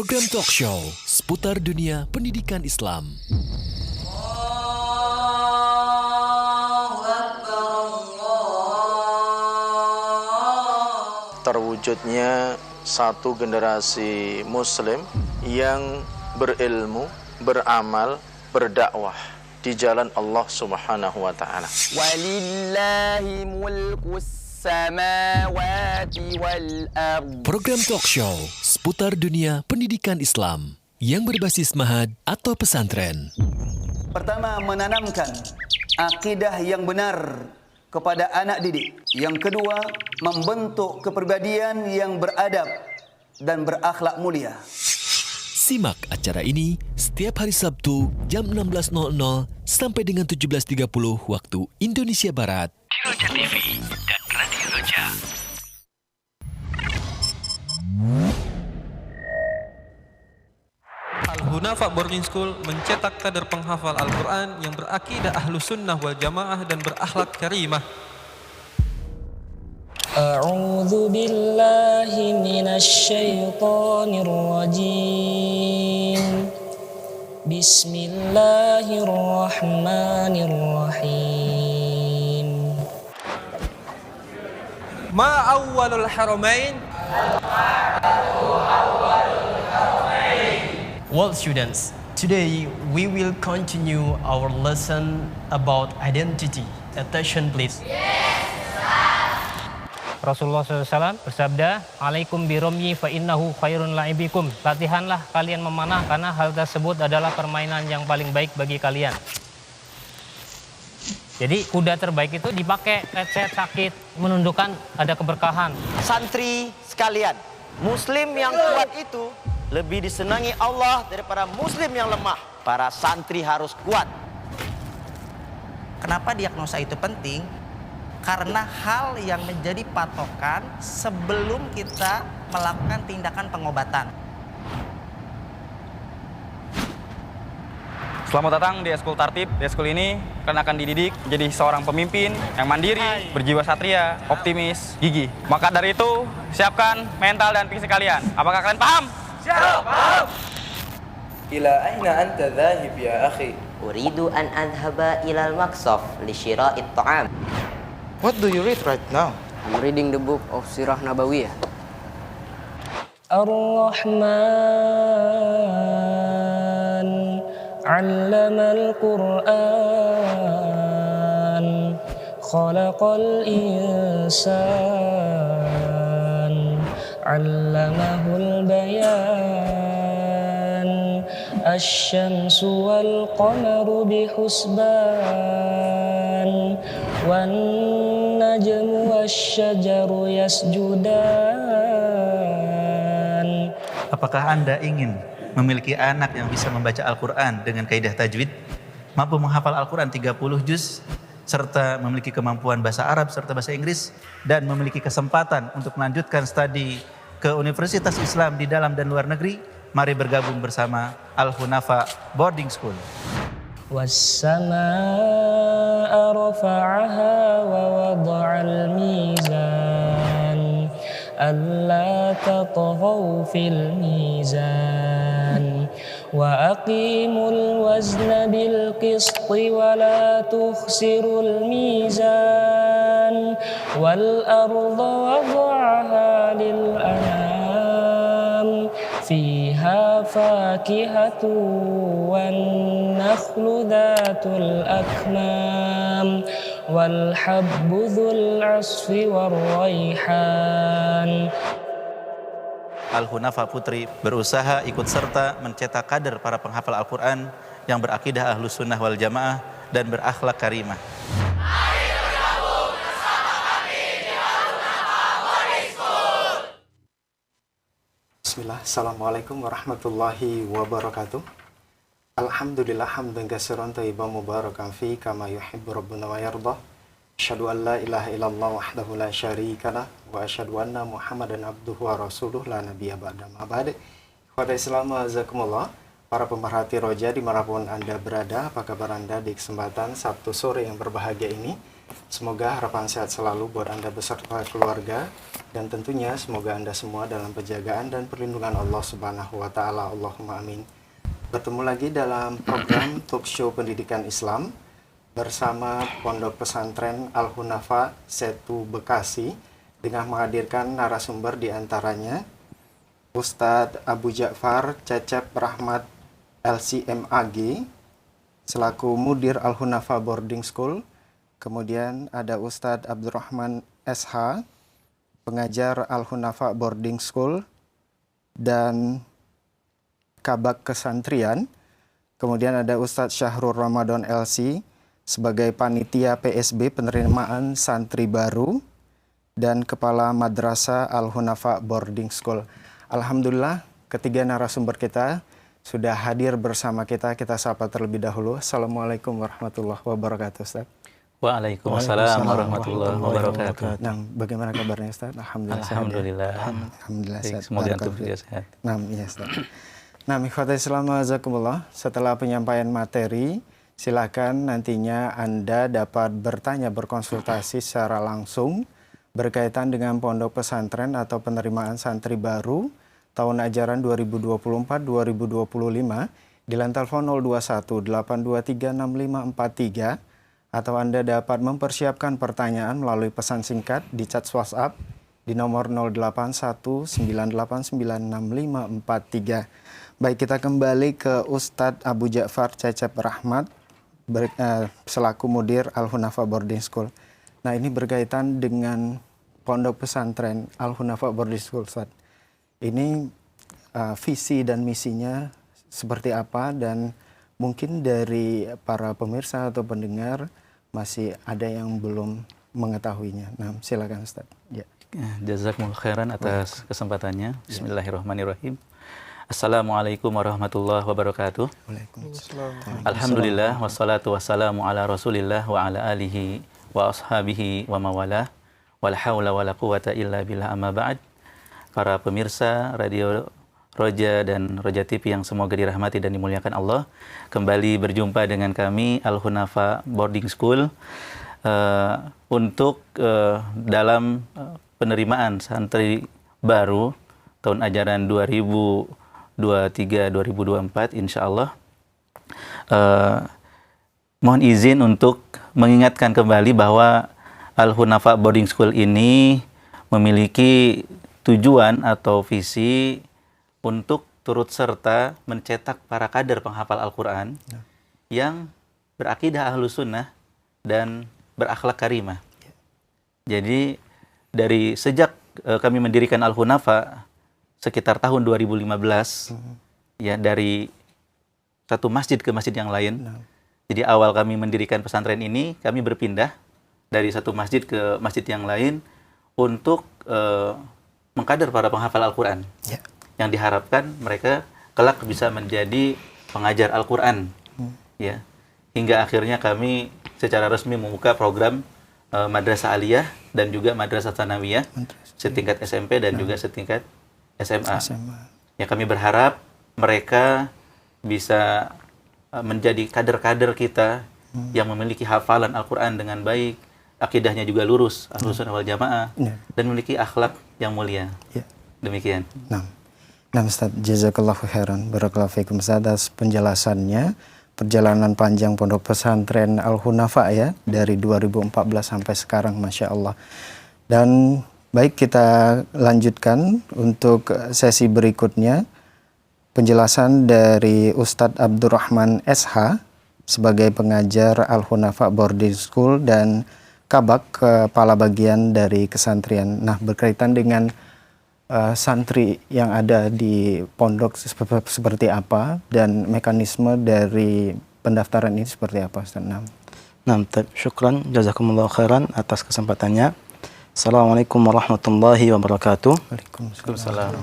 Program talk show seputar dunia pendidikan Islam. Terwujudnya satu generasi muslim yang berilmu, beramal, berdakwah di jalan Allah Subhanahu wa taala. Walillahi mulkus samawati wal ardh. Program talk show seputar dunia pendidikan Islam yang berbasis mahad atau pesantren. Pertama, menanamkan akidah yang benar kepada anak didik. Yang kedua, membentuk kepribadian yang beradab dan berakhlak mulia. Simak acara ini setiap hari Sabtu jam 16.00 sampai dengan 17.30 waktu Indonesia Barat di Roja TV dan Radio Roja. Al-Hunafa Boarding School mencetak kader penghafal Al-Quran yang berakidah Ahlus Sunnah wal Jamaah dan berakhlak karimah. A'udzu billahi minasy syaithanir rajim. Bismillahirrahmanirrahim. Ma awwalul haramain? Well, students, today we will continue our lesson about identity. Attention, please. Rasulullah SAW bersabda, "Alaikum biromyi fa innahu khairun la'ibikum." Latihanlah kalian memanah karena hal tersebut adalah permainan yang paling baik bagi kalian. Jadi kuda terbaik itu dipakai lecet, sakit, menunjukkan ada keberkahan. Santri sekalian, muslim yang kuat itu lebih disenangi Allah daripada muslim yang lemah. Para santri harus kuat. Kenapa diagnosa itu penting? Karena hal yang menjadi patokan sebelum kita melakukan tindakan pengobatan. Selamat datang di Eskul Tartib. Di Eskul ini kalian akan dididik menjadi seorang pemimpin yang mandiri, berjiwa satria, optimis, gigih. Maka dari itu, siapkan mental dan fisik kalian. Apakah kalian paham? Siap, paham. Ila aina anta dhahib ya akhi? Uridu an adhaba ilal maqsaf li syira'it ta'am. What do you read right now? I'm reading the book of Sirah Nabawiyah. Ar-Rahman 'allamal Qur'an khalaqal insan 'allamahul bayan asy-syamsu wal qamaru bihusban wan najmu wasyajaru yasjudan. Apakah Anda ingin memiliki anak yang bisa membaca Al-Quran dengan kaidah tajwid, mampu menghafal Al-Quran 30 juz, serta memiliki kemampuan bahasa Arab serta bahasa Inggris, dan memiliki kesempatan untuk melanjutkan studi ke Universitas Islam di dalam dan luar negeri? Mari bergabung bersama Al-Hunafa Boarding School. Was-samaa'a rafa'aha wa wada'al mizan alla tatghaw fil mizan wa aqimul wazna bil qisti wa la tukhsirul mizan wal arda wada'aha lil anam fiha fakihatu wan nakhlu dhatul akmam wal habbu dhul asfi war raihan. Al-Hunafa Putri berusaha ikut serta mencetak kader para penghafal Al-Quran yang berakidah Ahlus Sunnah wal Jamaah dan berakhlak karimah. Bismillah, Assalamualaikum warahmatullahi wabarakatuh. Alhamdulillah hamdan katsiran thayyiban mubarakan fi kama yuhibbu rabbuna wa yardah. Asyhadu an la ilaha illallah wahdahu la syarikalah wa asyhadu anna Muhammadan abduhu wa rasuluh la nabiyya ba'da ma ba'd. Ikhwata Islam azakumullah, para pemerhati Roja dimanapun Anda berada, apa kabar Anda di kesempatan Sabtu sore yang berbahagia ini? Semoga harapan sehat selalu buat Anda beserta keluarga, dan tentunya semoga Anda semua dalam penjagaan dan perlindungan Allah Subhanahu wa taala. Allahumma amin. Bertemu lagi dalam program Talk Show Pendidikan Islam bersama Pondok Pesantren Al-Hunafa Setu Bekasi dengan menghadirkan narasumber di antaranya Ustadz Abu Ja'far Cecep Rahmat LCMAG selaku Mudir Al-Hunafa Boarding School. Kemudian ada Ustadz Abdurrahman SH, pengajar Al-Hunafa Boarding School dan Kabak Kesantrian. Kemudian ada Ustadz Syahrul Ramadan LC sebagai panitia PSB penerimaan santri baru dan Kepala Madrasah Al-Hunafa Boarding School. Alhamdulillah, ketiga narasumber kita sudah hadir bersama kita. Kita sapa terlebih dahulu. Assalamualaikum warahmatullahi wabarakatuh, Ustaz. Waalaikumsalam warahmatullahi wabarakatuh. Nah, bagaimana kabarnya, Ustaz? Alhamdulillah. Alhamdulillah. Alhamdulillah. Semoga antum juga sehat. Nah, iya, Ustaz. Nah, ikhwatal Islam jazakumullah. Setelah penyampaian materi, silakan nantinya Anda dapat bertanya, berkonsultasi secara langsung berkaitan dengan pondok pesantren atau penerimaan santri baru tahun ajaran 2024-2025 di line telepon 021-823-6543 atau Anda dapat mempersiapkan pertanyaan melalui pesan singkat di chat WhatsApp di nomor 0819896543. Baik, kita kembali ke Ustadz Abu Ja'far Cecep Rahmat selaku Mudir Al-Hunafa Boarding School. Nah, ini berkaitan dengan pondok pesantren Al-Hunafa Boarding School, Ustaz. Ini visi dan misinya seperti apa, dan mungkin dari para pemirsa atau pendengar masih ada yang belum mengetahuinya. Nah, silakan, Ustaz. Ya. Jazakumullah khairan atas kesempatannya. Bismillahirrahmanirrahim. Assalamualaikum warahmatullahi wabarakatuh. Waalaikumsalam. Alhamdulillah wassalatu wassalamu ala Rasulillah wa ala alihi wa ashabihi wa mawalah. Wala haula wala quwata illa billah, amma ba'd. Para pemirsa Radio Roja dan Roja TV yang semoga dirahmati dan dimuliakan Allah, kembali berjumpa dengan kami Al-Hunafa Boarding School untuk dalam penerimaan santri baru tahun ajaran 2023-2024 insyaallah. Mohon izin untuk mengingatkan kembali bahwa Al-Hunafa Boarding School ini memiliki tujuan atau visi untuk turut serta mencetak para kader penghafal Al-Quran yang berakidah Ahlus Sunnah dan berakhlak karimah. Jadi dari sejak kami mendirikan Al-Hunafa sekitar tahun 2015, ya, dari satu masjid ke masjid yang lain. Jadi awal kami mendirikan pesantren ini, kami berpindah dari satu masjid ke masjid yang lain untuk mengkader para penghafal Al-Quran. Yang diharapkan mereka kelak bisa menjadi pengajar Al-Quran. Ya. Hingga akhirnya kami secara resmi membuka program Madrasah Aliyah dan juga Madrasah Tsanawiyah setingkat SMP dan juga setingkat SMA. Ya, kami berharap mereka bisa menjadi kader-kader kita yang memiliki hafalan Al-Quran dengan baik, akidahnya juga lurus, Ahlus Sunnah wal Jamaah, dan memiliki akhlak yang mulia. Demikian. Nah, Ustaz, jazakallahu khairan. Barakallahu fikum atas penjelasannya. Perjalanan panjang pondok pesantren Al-Hunafa ya, dari 2014 sampai sekarang, Masya Allah. Dan baik, kita lanjutkan untuk sesi berikutnya. Penjelasan dari Ustadz Abdurrahman SH sebagai pengajar Al-Hunafa Boarding School dan Kabak Kepala Bagian dari Kesantrian. Nah, berkaitan dengan santri yang ada di pondok seperti apa dan mekanisme dari pendaftaran ini seperti apa, Ustaz? Nah, syukran, jazakumullah khairan atas kesempatannya. Assalamualaikum warahmatullahi wabarakatuh. Waalaikumsalam.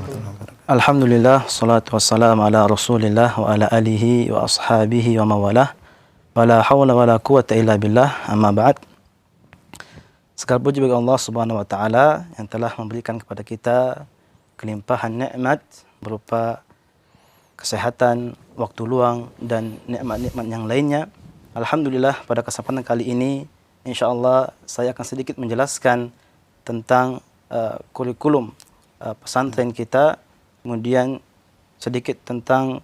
Alhamdulillah, salatu wassalamu ala Rasulillah wa ala alihi wa ashabihi wa mawalah. Wa la hawla wa la quwata illa billah, amma ba'd. Segala puji bagi Allah Subhanahu wa taala yang telah memberikan kepada kita kelimpahan nikmat berupa kesehatan, waktu luang dan nikmat-nikmat yang lainnya. Alhamdulillah, pada kesempatan kali ini insyaallah saya akan sedikit menjelaskan tentang kurikulum pesantren kita, kemudian sedikit tentang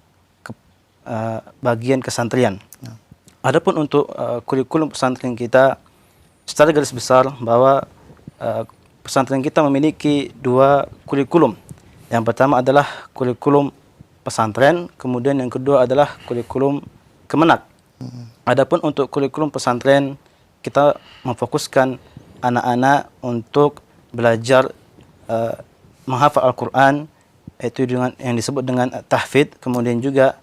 bagian kesantrian. Adapun untuk kurikulum pesantren kita, secara garis besar bahwa pesantren kita memiliki 2 kurikulum. Yang pertama adalah kurikulum pesantren, kemudian yang kedua adalah kurikulum kemenak. Adapun untuk kurikulum pesantren, kita memfokuskan anak-anak untuk belajar menghafal Al-Quran, yaitu dengan yang disebut dengan tahfidz. Kemudian juga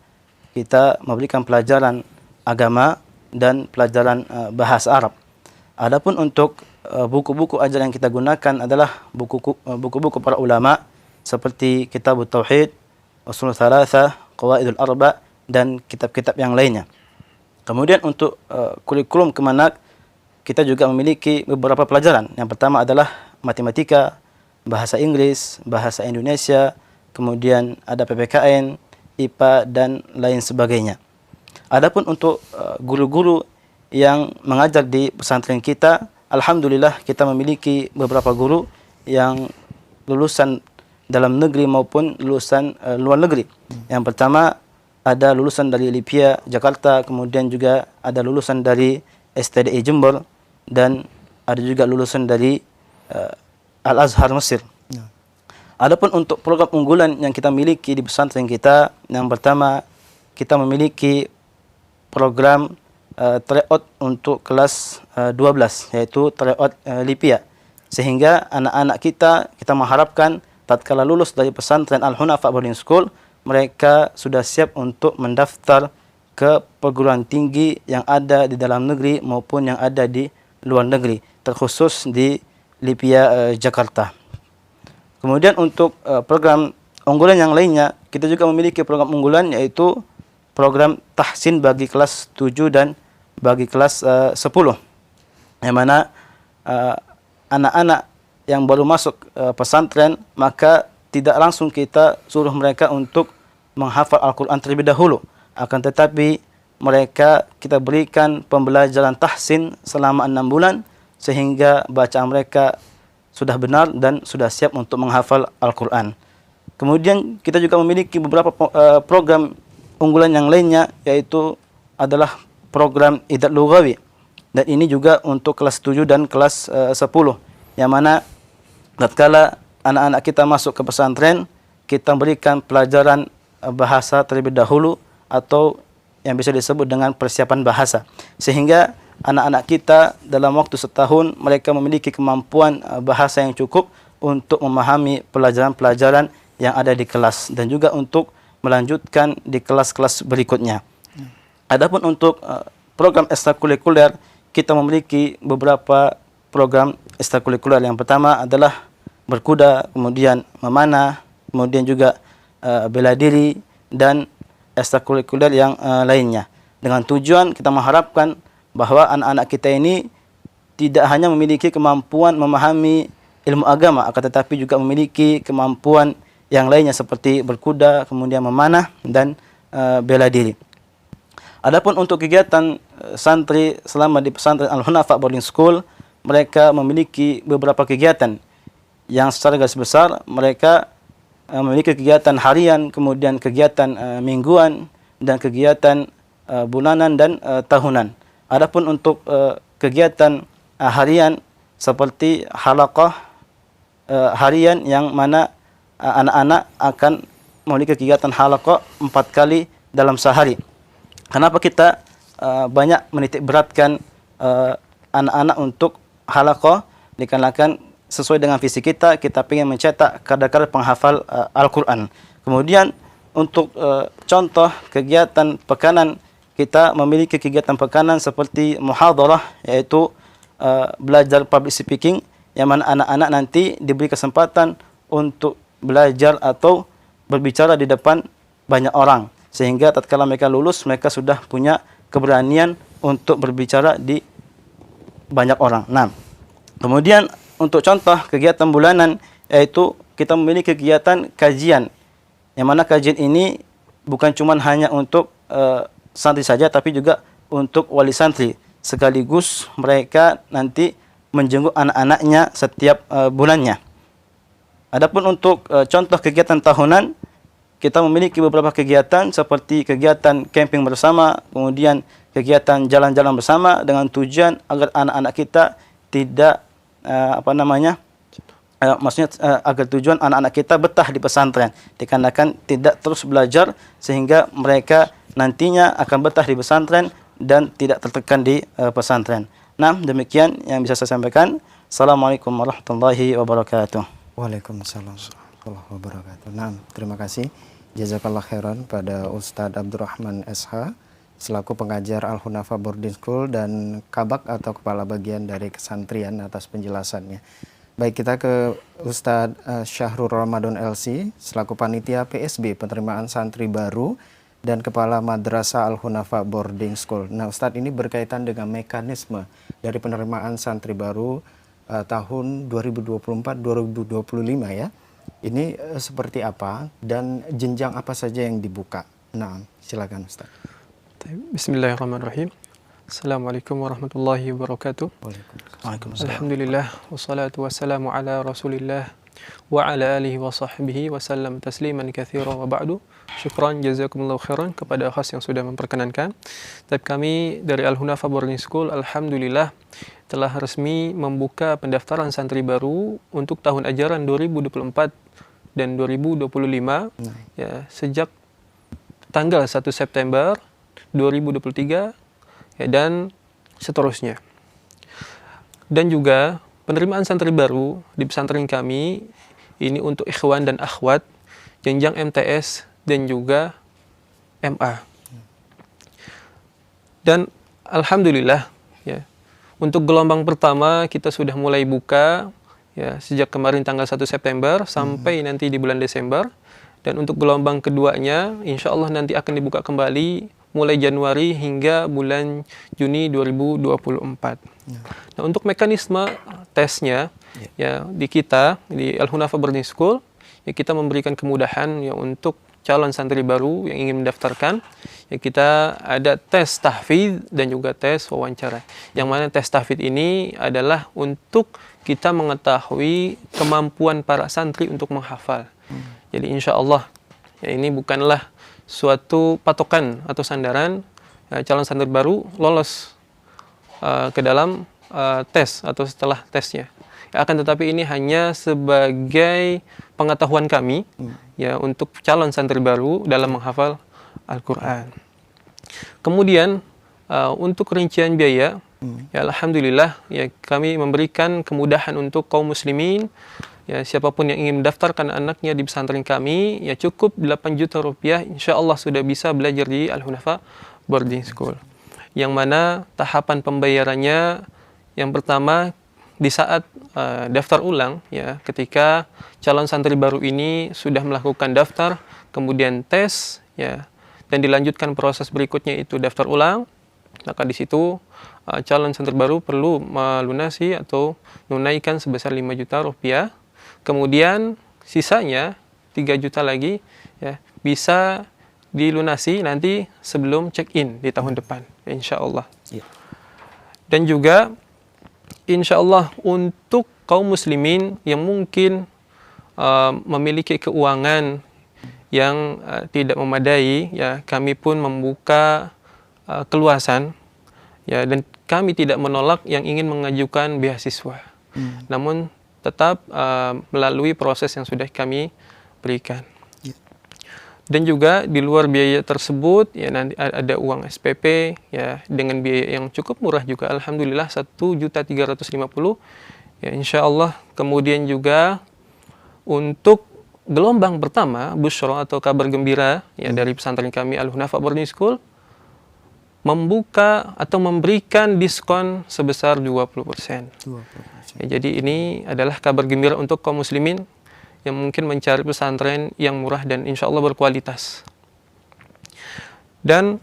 kita memberikan pelajaran agama dan pelajaran bahasa Arab. Adapun untuk buku-buku ajar yang kita gunakan adalah buku-buku para ulama seperti Kitabut Tauhid, Ushul Tsalatsah, Qawaidul Arba, dan kitab-kitab yang lainnya. Kemudian untuk kurikulum kemenak, kita juga memiliki beberapa pelajaran. Yang pertama adalah matematika, bahasa Inggris, bahasa Indonesia, kemudian ada PPKN, IPA, dan lain sebagainya. Adapun untuk guru-guru yang mengajar di pesantren kita, alhamdulillah kita memiliki beberapa guru yang lulusan dalam negeri maupun lulusan luar negeri. Yang pertama ada lulusan dari LIPIA Jakarta, kemudian juga ada lulusan dari STDI Jember, dan ada juga lulusan dari Al-Azhar Mesir. Adapun untuk program unggulan yang kita miliki di pesantren kita, yang pertama kita memiliki program tryout untuk kelas 12, yaitu tryout LIPIA. Sehingga anak-anak kita mengharapkan tatkala lulus dari pesantren Al-Hunafa Boarding School, mereka sudah siap untuk mendaftar ke perguruan tinggi yang ada di dalam negeri maupun yang ada di luar negeri, terkhusus di LIPIA Jakarta. Kemudian untuk program unggulan yang lainnya, kita juga memiliki program unggulan, yaitu program tahsin bagi kelas 7 dan bagi kelas 10. Yang mana anak-anak yang baru masuk pesantren, maka tidak langsung kita suruh mereka untuk menghafal Al-Quran terlebih dahulu. Akan tetapi mereka kita berikan pembelajaran tahsin selama 6 bulan, sehingga bacaan mereka sudah benar dan sudah siap untuk menghafal Al-Quran. Kemudian kita juga memiliki beberapa program unggulan yang lainnya, yaitu adalah program Idad Lughawi. Dan ini juga untuk kelas 7 dan kelas 10. Yang mana tatkala anak-anak kita masuk ke pesantren, kita berikan pelajaran bahasa terlebih dahulu, atau yang bisa disebut dengan persiapan bahasa. Sehingga anak-anak kita dalam waktu setahun mereka memiliki kemampuan bahasa yang cukup untuk memahami pelajaran-pelajaran yang ada di kelas dan juga untuk melanjutkan di kelas-kelas berikutnya. Adapun untuk program ekstrakurikuler, kita memiliki beberapa program ekstrakurikuler. Yang pertama adalah berkuda, kemudian memanah, kemudian juga bela diri, dan ekstrakurikuler yang lainnya. Dengan tujuan kita mengharapkan bahwa anak-anak kita ini tidak hanya memiliki kemampuan memahami ilmu agama, akan tetapi juga memiliki kemampuan yang lainnya seperti berkuda, kemudian memanah, dan bela diri. Adapun untuk kegiatan santri selama di pesantren Al-Hunafa Boarding School, mereka memiliki beberapa kegiatan yang secara garis besar mereka memiliki kegiatan harian, kemudian kegiatan mingguan, dan kegiatan bulanan dan tahunan. Adapun untuk kegiatan harian seperti halaqah harian, yang mana anak-anak akan memiliki kegiatan halaqah 4 kali dalam sehari. Kenapa kita banyak menitik beratkan anak-anak untuk halaqah? Dikarenakan sesuai dengan visi kita ingin mencetak kadar-kadar penghafal Al-Quran. Kemudian untuk contoh kegiatan pekanan, kita memiliki kegiatan pekanan seperti muhadarah, yaitu belajar public speaking, yang mana anak-anak nanti diberi kesempatan untuk belajar atau berbicara di depan banyak orang, sehingga tatkala mereka lulus, mereka sudah punya keberanian untuk berbicara di banyak orang. Nah, kemudian untuk contoh kegiatan bulanan, yaitu kita memiliki kegiatan kajian, yang mana kajian ini bukan cuma hanya untuk santri saja, tapi juga untuk wali santri. sekaligus mereka nanti menjenguk anak-anaknya setiap bulannya. Adapun untuk contoh kegiatan tahunan, kita memiliki beberapa kegiatan seperti kegiatan camping bersama, kemudian kegiatan jalan-jalan bersama dengan tujuan agar anak-anak kita tidak agar tujuan anak-anak kita betah di pesantren, dikarenakan tidak terus belajar sehingga mereka nantinya akan betah di pesantren dan tidak tertekan di pesantren. Nah, demikian yang bisa saya sampaikan. Assalamualaikum warahmatullahi wabarakatuh. Waalaikumsalam warahmatullahi wabarakatuh. Nah, terima kasih. Jazakallah khairan pada Ustadz Abdurrahman SH selaku pengajar Al-Hunafa Boarding School dan Kabak atau Kepala Bagian dari Kesantrian atas penjelasannya. Baik, kita ke Ustadz Syahrul Ramadan LC selaku Panitia PSB Penerimaan Santri Baru dan Kepala Madrasah Al-Hunafa Boarding School. Nah, Ustadz, ini berkaitan dengan mekanisme dari penerimaan santri baru tahun 2024-2025 ya. Ini seperti apa dan jenjang apa saja yang dibuka? Nah, silakan Ustaz. Bismillahirrahmanirrahim. Assalamualaikum warahmatullahi wabarakatuh. Waalaikumsalam. Alhamdulillah wassalatu wassalamu ala Rasulillah wa ala alihi wa sahbihi wa sallam tasliman katsira wa ba'du. Syukran jazakumullahu khairan kepada khas yang sudah memperkenankan. Tapi kami dari Al-Hunafa Boarding School alhamdulillah telah resmi membuka pendaftaran santri baru untuk tahun ajaran 2024 dan 2025 ya, sejak tanggal 1 September 2023 ya, dan seterusnya. Dan juga penerimaan santri baru di pesantren kami ini untuk ikhwan dan akhwat jenjang MTS dan juga MA. Dan alhamdulillah ya, untuk gelombang pertama kita sudah mulai buka ya sejak kemarin tanggal 1 September sampai nanti di bulan Desember. Dan untuk gelombang keduanya insya Allah nanti akan dibuka kembali mulai Januari hingga bulan Juni 2024. Nah, untuk mekanisme tesnya ya di kita di Al-Hunafa Boarding School ya, kita memberikan kemudahan ya untuk calon santri baru yang ingin mendaftarkan ya, kita ada tes tahfidz dan juga tes wawancara. Yang mana tes tahfidz ini adalah untuk kita mengetahui kemampuan para santri untuk menghafal. Jadi insya Allah ya, ini bukanlah suatu patokan atau sandaran ya, calon santri baru lolos ke dalam tes atau setelah tesnya. Ya, akan tetapi ini hanya sebagai pengetahuan kami ya untuk calon santri baru dalam menghafal Al-Quran. Kemudian untuk rincian biaya ya alhamdulillah ya kami memberikan kemudahan untuk kaum muslimin ya, siapapun yang ingin mendaftarkan anaknya di pesantren kami ya cukup 8 juta rupiah insya Allah sudah bisa belajar di Al-Hunafa Boarding School. Yang mana tahapan pembayarannya yang pertama di saat daftar ulang ya, ketika calon santri baru ini sudah melakukan daftar kemudian tes ya dan dilanjutkan proses berikutnya itu daftar ulang, maka di situ calon santri baru perlu melunasi atau menunaikan sebesar 5 juta rupiah. Kemudian sisanya 3 juta lagi ya bisa dilunasi nanti sebelum check-in di tahun depan insya Allah. Dan juga insya Allah untuk kaum muslimin yang mungkin memiliki keuangan yang tidak memadai ya, kami pun membuka keluasan ya, dan kami tidak menolak yang ingin mengajukan beasiswa. Namun tetap melalui proses yang sudah kami berikan. Dan juga di luar biaya tersebut ya nanti ada uang SPP ya dengan biaya yang cukup murah juga alhamdulillah 1.350.000 ya insyaallah. Kemudian juga untuk gelombang pertama busyra atau kabar gembira ya dari pesantren kami Al-Hunafa Boarding School membuka atau memberikan diskon sebesar 20%. Ya, jadi ini adalah kabar gembira untuk kaum muslimin yang mungkin mencari pesantren yang murah dan insya Allah berkualitas. Dan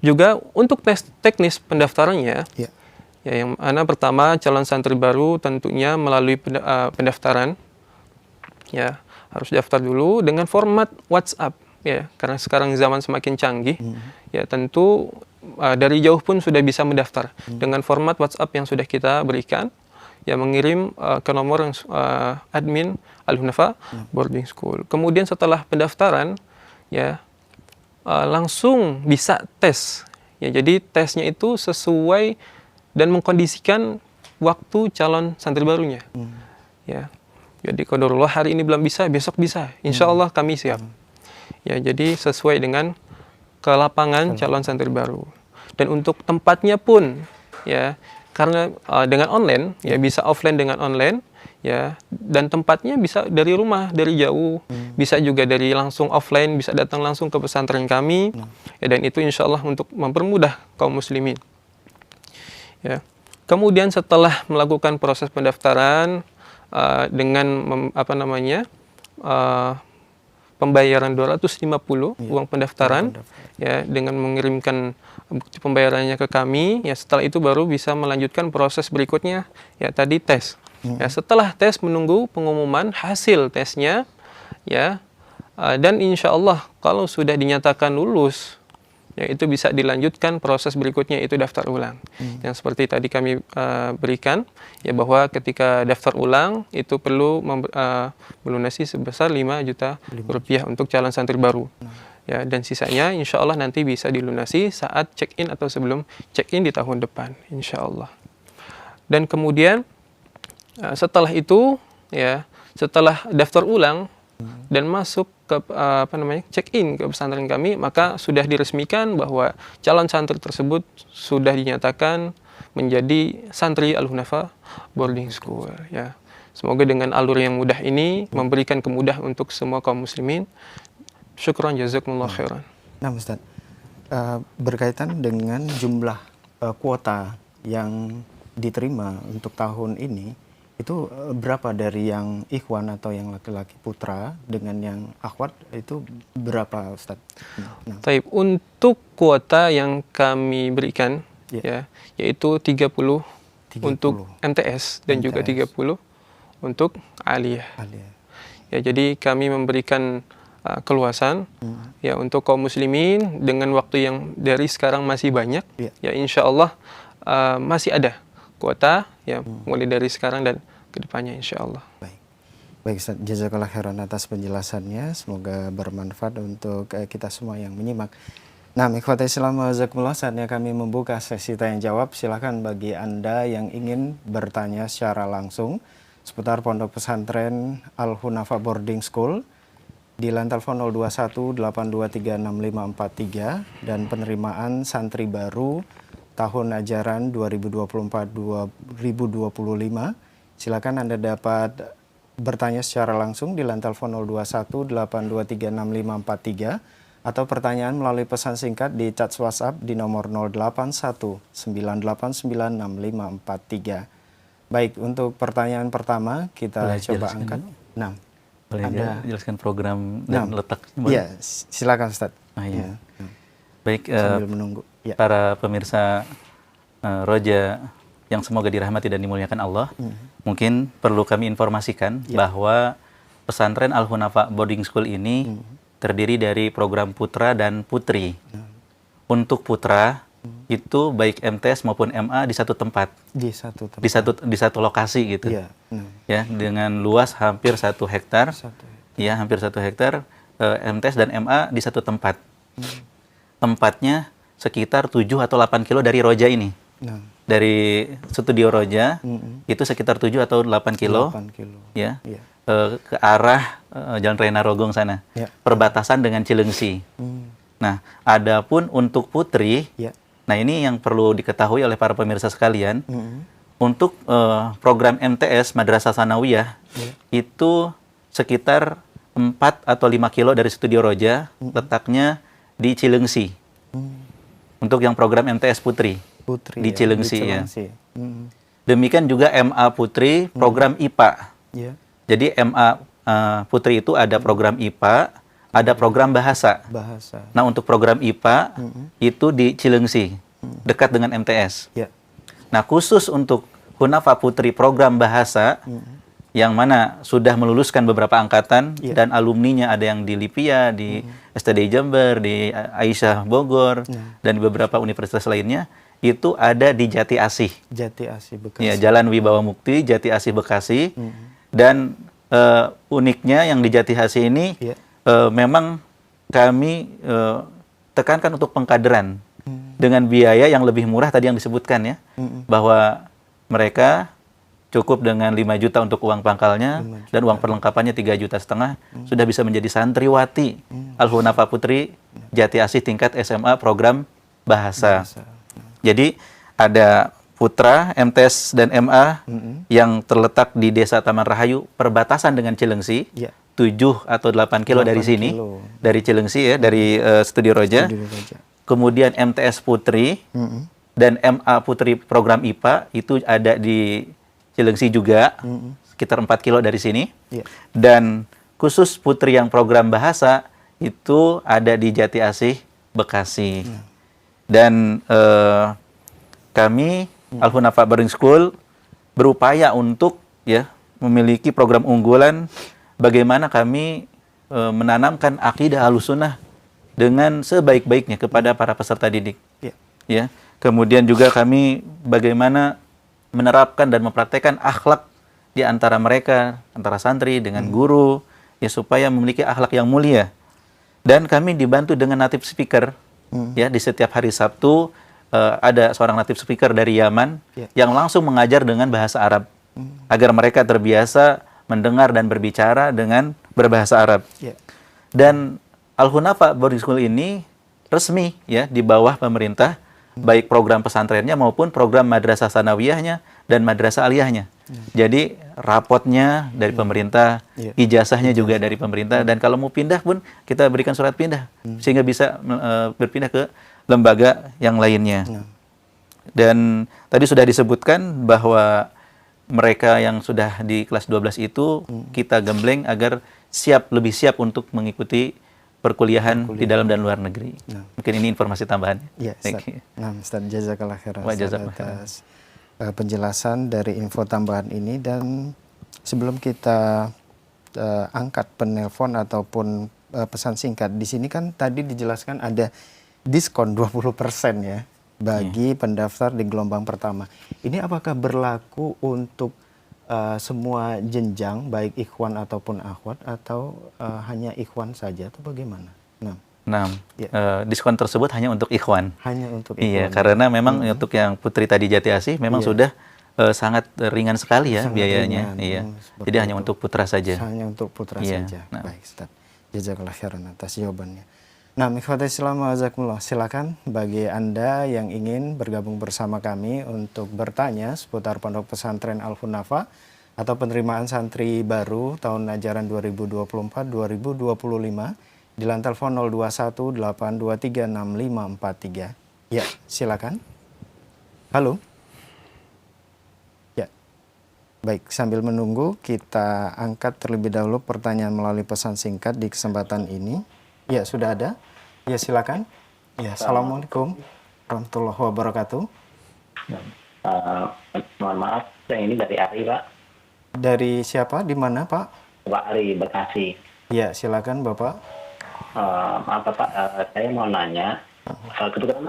juga untuk tes teknis pendaftarannya, ya yang mana pertama calon santri baru tentunya melalui pendaftaran, ya harus daftar dulu dengan format WhatsApp, ya karena sekarang zaman semakin canggih, ya tentu dari jauh pun sudah bisa mendaftar dengan format WhatsApp yang sudah kita berikan, ya mengirim ke nomor yang admin Al-Hunafa Boarding School. Kemudian setelah pendaftaran, ya langsung bisa tes. Ya, jadi tesnya itu sesuai dan mengkondisikan waktu calon santri barunya. Ya, jadi qadarullah hari ini belum bisa, besok bisa. Insya Allah kami siap. Ya, jadi sesuai dengan ke lapangan calon santri baru. Dan untuk tempatnya pun, ya karena dengan online, ya bisa offline dengan online, ya, dan tempatnya bisa dari rumah, dari jauh, bisa juga dari langsung offline, bisa datang langsung ke pesantren kami, ya, dan itu insya Allah untuk mempermudah kaum muslimin. Ya. Kemudian setelah melakukan proses pendaftaran dengan pembayaran 250 uang pendaftaran, ya, dengan mengirimkan bukti pembayarannya ke kami, ya setelah itu baru bisa melanjutkan proses berikutnya, ya tadi tes. Ya, setelah tes menunggu pengumuman hasil tesnya, ya, dan insya Allah kalau sudah dinyatakan lulus, ya itu bisa dilanjutkan proses berikutnya, itu daftar ulang. Yang seperti tadi kami berikan, ya bahwa ketika daftar ulang itu perlu melunasi sebesar 5 juta rupiah untuk calon santri baru. Ya, dan sisanya insya Allah nanti bisa dilunasi saat check-in atau sebelum check-in di tahun depan, insya Allah. Dan kemudian setelah itu, ya setelah daftar ulang dan masuk ke check-in ke pesantren kami, maka sudah diresmikan bahwa calon santri tersebut sudah dinyatakan menjadi santri Al-Hunafa Boarding School. Ya, semoga dengan alur yang mudah ini memberikan kemudahan untuk semua kaum muslimin. Syukran jazakumullah khairan. Nah, Ustaz, berkaitan dengan jumlah kuota yang diterima untuk tahun ini, itu berapa dari yang ikhwan atau yang laki-laki putra dengan yang akhwat itu berapa, Ustaz? Taib, untuk kuota yang kami berikan, ya, yaitu 30 untuk MTS dan juga 30 untuk aliyah. Ya, jadi kami memberikan keluasan, ya untuk kaum muslimin dengan waktu yang dari sekarang masih banyak, ya insya Allah masih ada kuota, ya mulai dari sekarang dan kedepannya insya Allah. Baik Ustaz, jazakallah khairan atas penjelasannya, semoga bermanfaat untuk kita semua yang menyimak. Nah, ikhwata Islam jazakumullah, saatnya kami membuka sesi tanya jawab. Silakan bagi Anda yang ingin bertanya secara langsung seputar Pondok Pesantren Al-Hunafa Boarding School di line telepon 021-823-6543 dan penerimaan santri baru tahun ajaran 2024-2025. Silakan Anda dapat bertanya secara langsung di line telepon 021-823-6543 atau pertanyaan melalui pesan singkat di chat WhatsApp di nomor 0819896543. Baik, untuk pertanyaan pertama kita coba angkat. Nah, boleh jelaskan program dan letaknya? Iya, silakan Ustaz. Baik, sambil menunggu. Para pemirsa Roja yang semoga dirahmati dan dimuliakan Allah, mungkin perlu kami informasikan bahwa pesantren Al-Hunafa Boarding School ini terdiri dari program putra dan putri. Untuk putra itu baik MTS maupun MA di satu tempat, di satu lokasi gitu, ya, dengan luas hampir 1 hektar, ya hampir 1 hektar. MTS dan MA di satu tempat. Tempatnya sekitar 7 atau 8 kilo dari Roja ini. Dari studio Roja itu sekitar 7 atau 8 kilo, ya, ke arah Jalan Rena Rogong sana, perbatasan dengan Cilengsi. Nah, adapun untuk putri, nah ini yang perlu diketahui oleh para pemirsa sekalian, untuk program MTS Madrasah Sanawiyah itu sekitar 4 atau 5 kilo dari studio Roja, letaknya di Cilengsi. Untuk yang program MTS putri di Cilengsi, ya. Demikian juga MA putri program IPA. Jadi MA putri itu ada program IPA, ada program bahasa. Nah, untuk program IPA itu di Cilengsi, dekat dengan MTS. Nah, khusus untuk Hunafa putri program bahasa yang mana sudah meluluskan beberapa angkatan dan alumninya ada yang di Lipia, di STDI Jember, di Aisyah Bogor, dan di beberapa universitas lainnya, itu ada di Jati Asih. Jati Asih Bekasi. Ya, Jalan Wibawa Mukti, Jati Asih Bekasi. Dan uniknya yang di Jati Asih ini memang kami tekankan untuk pengkaderan dengan biaya yang lebih murah tadi yang disebutkan ya, bahwa mereka cukup dengan 5 juta untuk uang pangkalnya dan uang perlengkapannya 3,5 juta sudah bisa menjadi santriwati Al-Hunafa Putri Jati Asih tingkat SMA program bahasa. Jadi ada putra MTs dan MA yang terletak di Desa Taman Rahayu perbatasan dengan Cilengsi, 7 atau 8 kilo dari sini, dari Cilengsi ya, dari Studio Roja. Kemudian MTS Putri dan MA Putri program IPA itu ada di Cilengsi juga, sekitar 4 kilo dari sini. Dan khusus putri yang program bahasa itu ada di Jati Asih, Bekasi. Dan kami Al-Hunafa Boarding School berupaya untuk ya memiliki program unggulan bagaimana kami menanamkan akidah Ahlussunnah dengan sebaik-baiknya kepada para peserta didik. Ya. Kemudian juga kami bagaimana menerapkan dan mempraktekkan akhlak di antara mereka, antara santri dengan guru, ya supaya memiliki akhlak yang mulia. Dan kami dibantu dengan native speaker, ya di setiap hari Sabtu ada seorang native speaker dari Yaman yang langsung mengajar dengan bahasa Arab agar mereka terbiasa mendengar dan berbicara dengan berbahasa Arab. Dan Al-Hunafa Boarding School ini resmi ya di bawah pemerintah, baik program pesantrennya maupun program madrasah sanawiyahnya dan madrasah aliyahnya. Jadi rapotnya dari pemerintah, ijazahnya juga dari pemerintah, dan kalau mau pindah pun kita berikan surat pindah sehingga bisa berpindah ke lembaga yang lainnya. Dan tadi sudah disebutkan bahwa mereka yang sudah di kelas 12 itu kita gembleng agar lebih siap untuk mengikuti perkuliahan di dalam dan luar negeri. Mungkin ini informasi tambahan. Ya, Ustaz, jazakallah khairan atas penjelasan dari info tambahan ini. Dan sebelum kita angkat penelpon ataupun pesan singkat, di sini kan tadi dijelaskan ada diskon 20% ya bagi pendaftar di gelombang pertama. Ini apakah berlaku untuk semua jenjang, baik ikhwan ataupun akhwat, atau hanya ikhwan saja, atau bagaimana? Diskon tersebut hanya untuk ikhwan. Hanya untuk ikhwan. Iya, karena memang untuk yang putri tadi Jati Asih memang sudah sangat ringan sekali ya biayanya. Iya. Jadi hanya untuk putra saja. Hanya untuk putra saja. Baik, Ustaz. Jazakallah khairan atas jawabannya. Nah, ikhwatul Islam wajazakumullah, silakan bagi Anda yang ingin bergabung bersama kami untuk bertanya seputar Pondok Pesantren Al-Hunafa atau penerimaan santri baru tahun ajaran 2024-2025 di line telepon 0218236543. Ya, silakan. Halo. Ya. Baik, sambil menunggu kita angkat terlebih dahulu pertanyaan melalui pesan singkat di kesempatan ini. Ya, sudah ada. Ya, silakan. Ya, assalamualaikum warahmatullahi wabarakatuh. Mohon maaf, saya ini dari Ari, Pak. Dari siapa? Di mana, Pak? Pak Ari, Bekasi. Ya, silakan, Bapak. Maaf, Pak, saya mau nanya. Kebetulan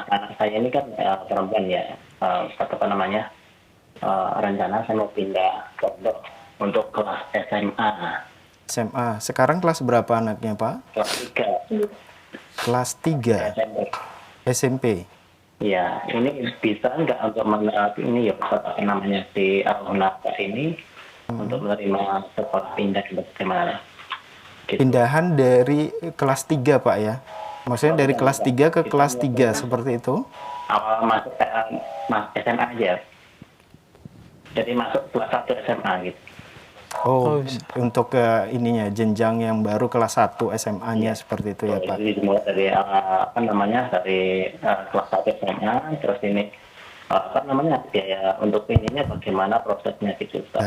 anak saya ini kan perempuan ya. Rencana saya mau pindah pondok untuk kelas SMA. SMA. Sekarang kelas berapa anaknya, Pak? Kelas 3. Kelas 3? SMP. Ya, ini bisa nggak untuk ini ya, namanya si Al-Hunafa ini untuk menerima sekolah pindah bagaimana? Gitu. Pindahan dari kelas 3, Pak ya? Maksudnya dari kelas 3 ke kelas 3, seperti itu? Awal masuk SMA aja. Jadi masuk kelas 1 SMA gitu. Oh, untuk ininya jenjang yang baru kelas 1 SMA-nya seperti itu ya, Pak. Jadi dimulai dari dari kelas 1 SMA, terus ini biaya untuk ininya bagaimana prosesnya gitu, Ustaz.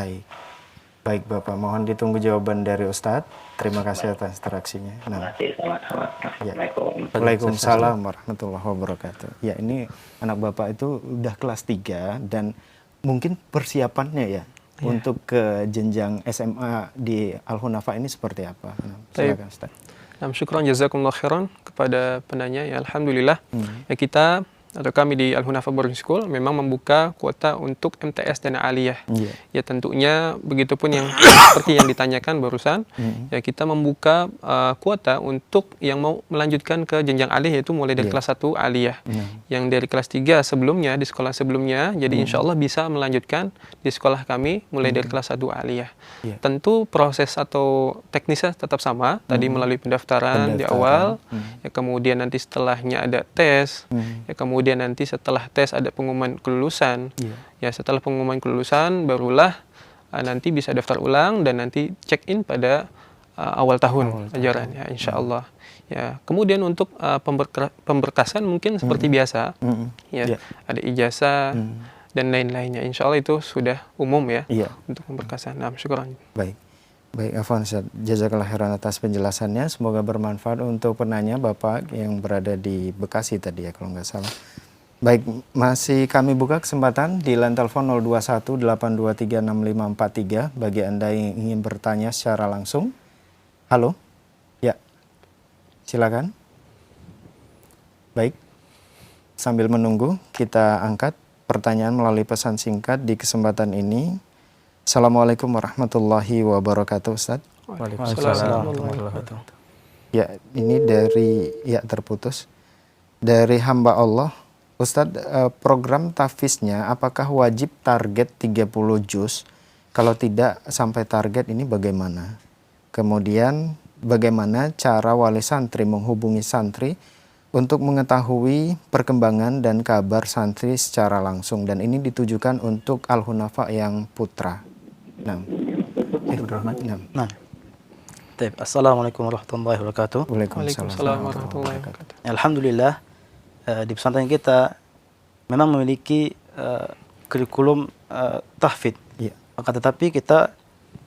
Baik Bapak, mohon ditunggu jawaban dari Ustadz. Terima kasih atas interaksinya. Terima kasih, sama-sama. Assalamualaikum. Waalaikumsalam warahmatullahi wabarakatuh. Ya, ini anak Bapak itu udah kelas 3 dan mungkin persiapannya ya untuk ke jenjang SMA di Al-Hunafa ini seperti apa? Silakan Ustaz. Syukran jazakumullah khairan kepada penanya. Ya, alhamdulillah. Ya, kita atau kami di Al-Hunafa Boarding School memang membuka kuota untuk MTS dan aliyah. Ya tentunya begitupun yang seperti yang ditanyakan barusan, ya kita membuka kuota untuk yang mau melanjutkan ke jenjang aliyah, yaitu mulai dari kelas 1 aliyah. Yang dari kelas 3 sebelumnya di sekolah sebelumnya, jadi insya Allah bisa melanjutkan di sekolah kami mulai dari kelas 1 aliyah. Tentu proses atau teknisnya tetap sama, tadi melalui pendaftaran di awal, ya kemudian nanti setelahnya ada tes, ya kemudian nanti setelah tes ada pengumuman kelulusan. Ya setelah pengumuman kelulusan barulah nanti bisa daftar ulang dan nanti check in pada awal tahun ajaran ya insyaallah. Ya kemudian untuk pemberkasan mungkin seperti biasa. Ya ada ijazah dan lain-lainnya. Insyaallah itu sudah umum ya untuk pemberkasan. Nah, syukran. Baik, Afwan Ustaz. Jazakallah khairan atas penjelasannya. Semoga bermanfaat untuk penanya Bapak yang berada di Bekasi tadi ya kalau nggak salah. Baik, masih kami buka kesempatan di line telepon 0218236543 bagi Anda yang ingin bertanya secara langsung. Halo? Ya. Silakan. Baik. Sambil menunggu, kita angkat pertanyaan melalui pesan singkat di kesempatan ini. Assalamualaikum warahmatullahi wabarakatuh, Ustaz. Waalaikumsalam warahmatullahi wabarakatuh. Ya, ini dari terputus. Dari hamba Allah, Ustaz, program tahfiznya apakah wajib target 30 juz? Kalau tidak sampai target ini bagaimana? Kemudian bagaimana cara wali santri menghubungi santri untuk mengetahui perkembangan dan kabar santri secara langsung, dan ini ditujukan untuk Al-Hunafa yang putra. Assalamualaikum warahmatullahi wabarakatuh. Waalaikumsalam warahmatullahi wabarakatuh. Alhamdulillah di pesantren kita memang memiliki kurikulum tahfidz. Akan tetapi kita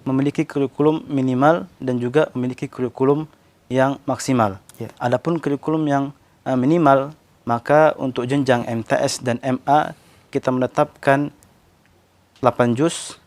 memiliki kurikulum minimal dan juga memiliki kurikulum yang maksimal. Adapun kurikulum yang minimal, maka untuk jenjang MTS dan MA kita menetapkan 8 juz,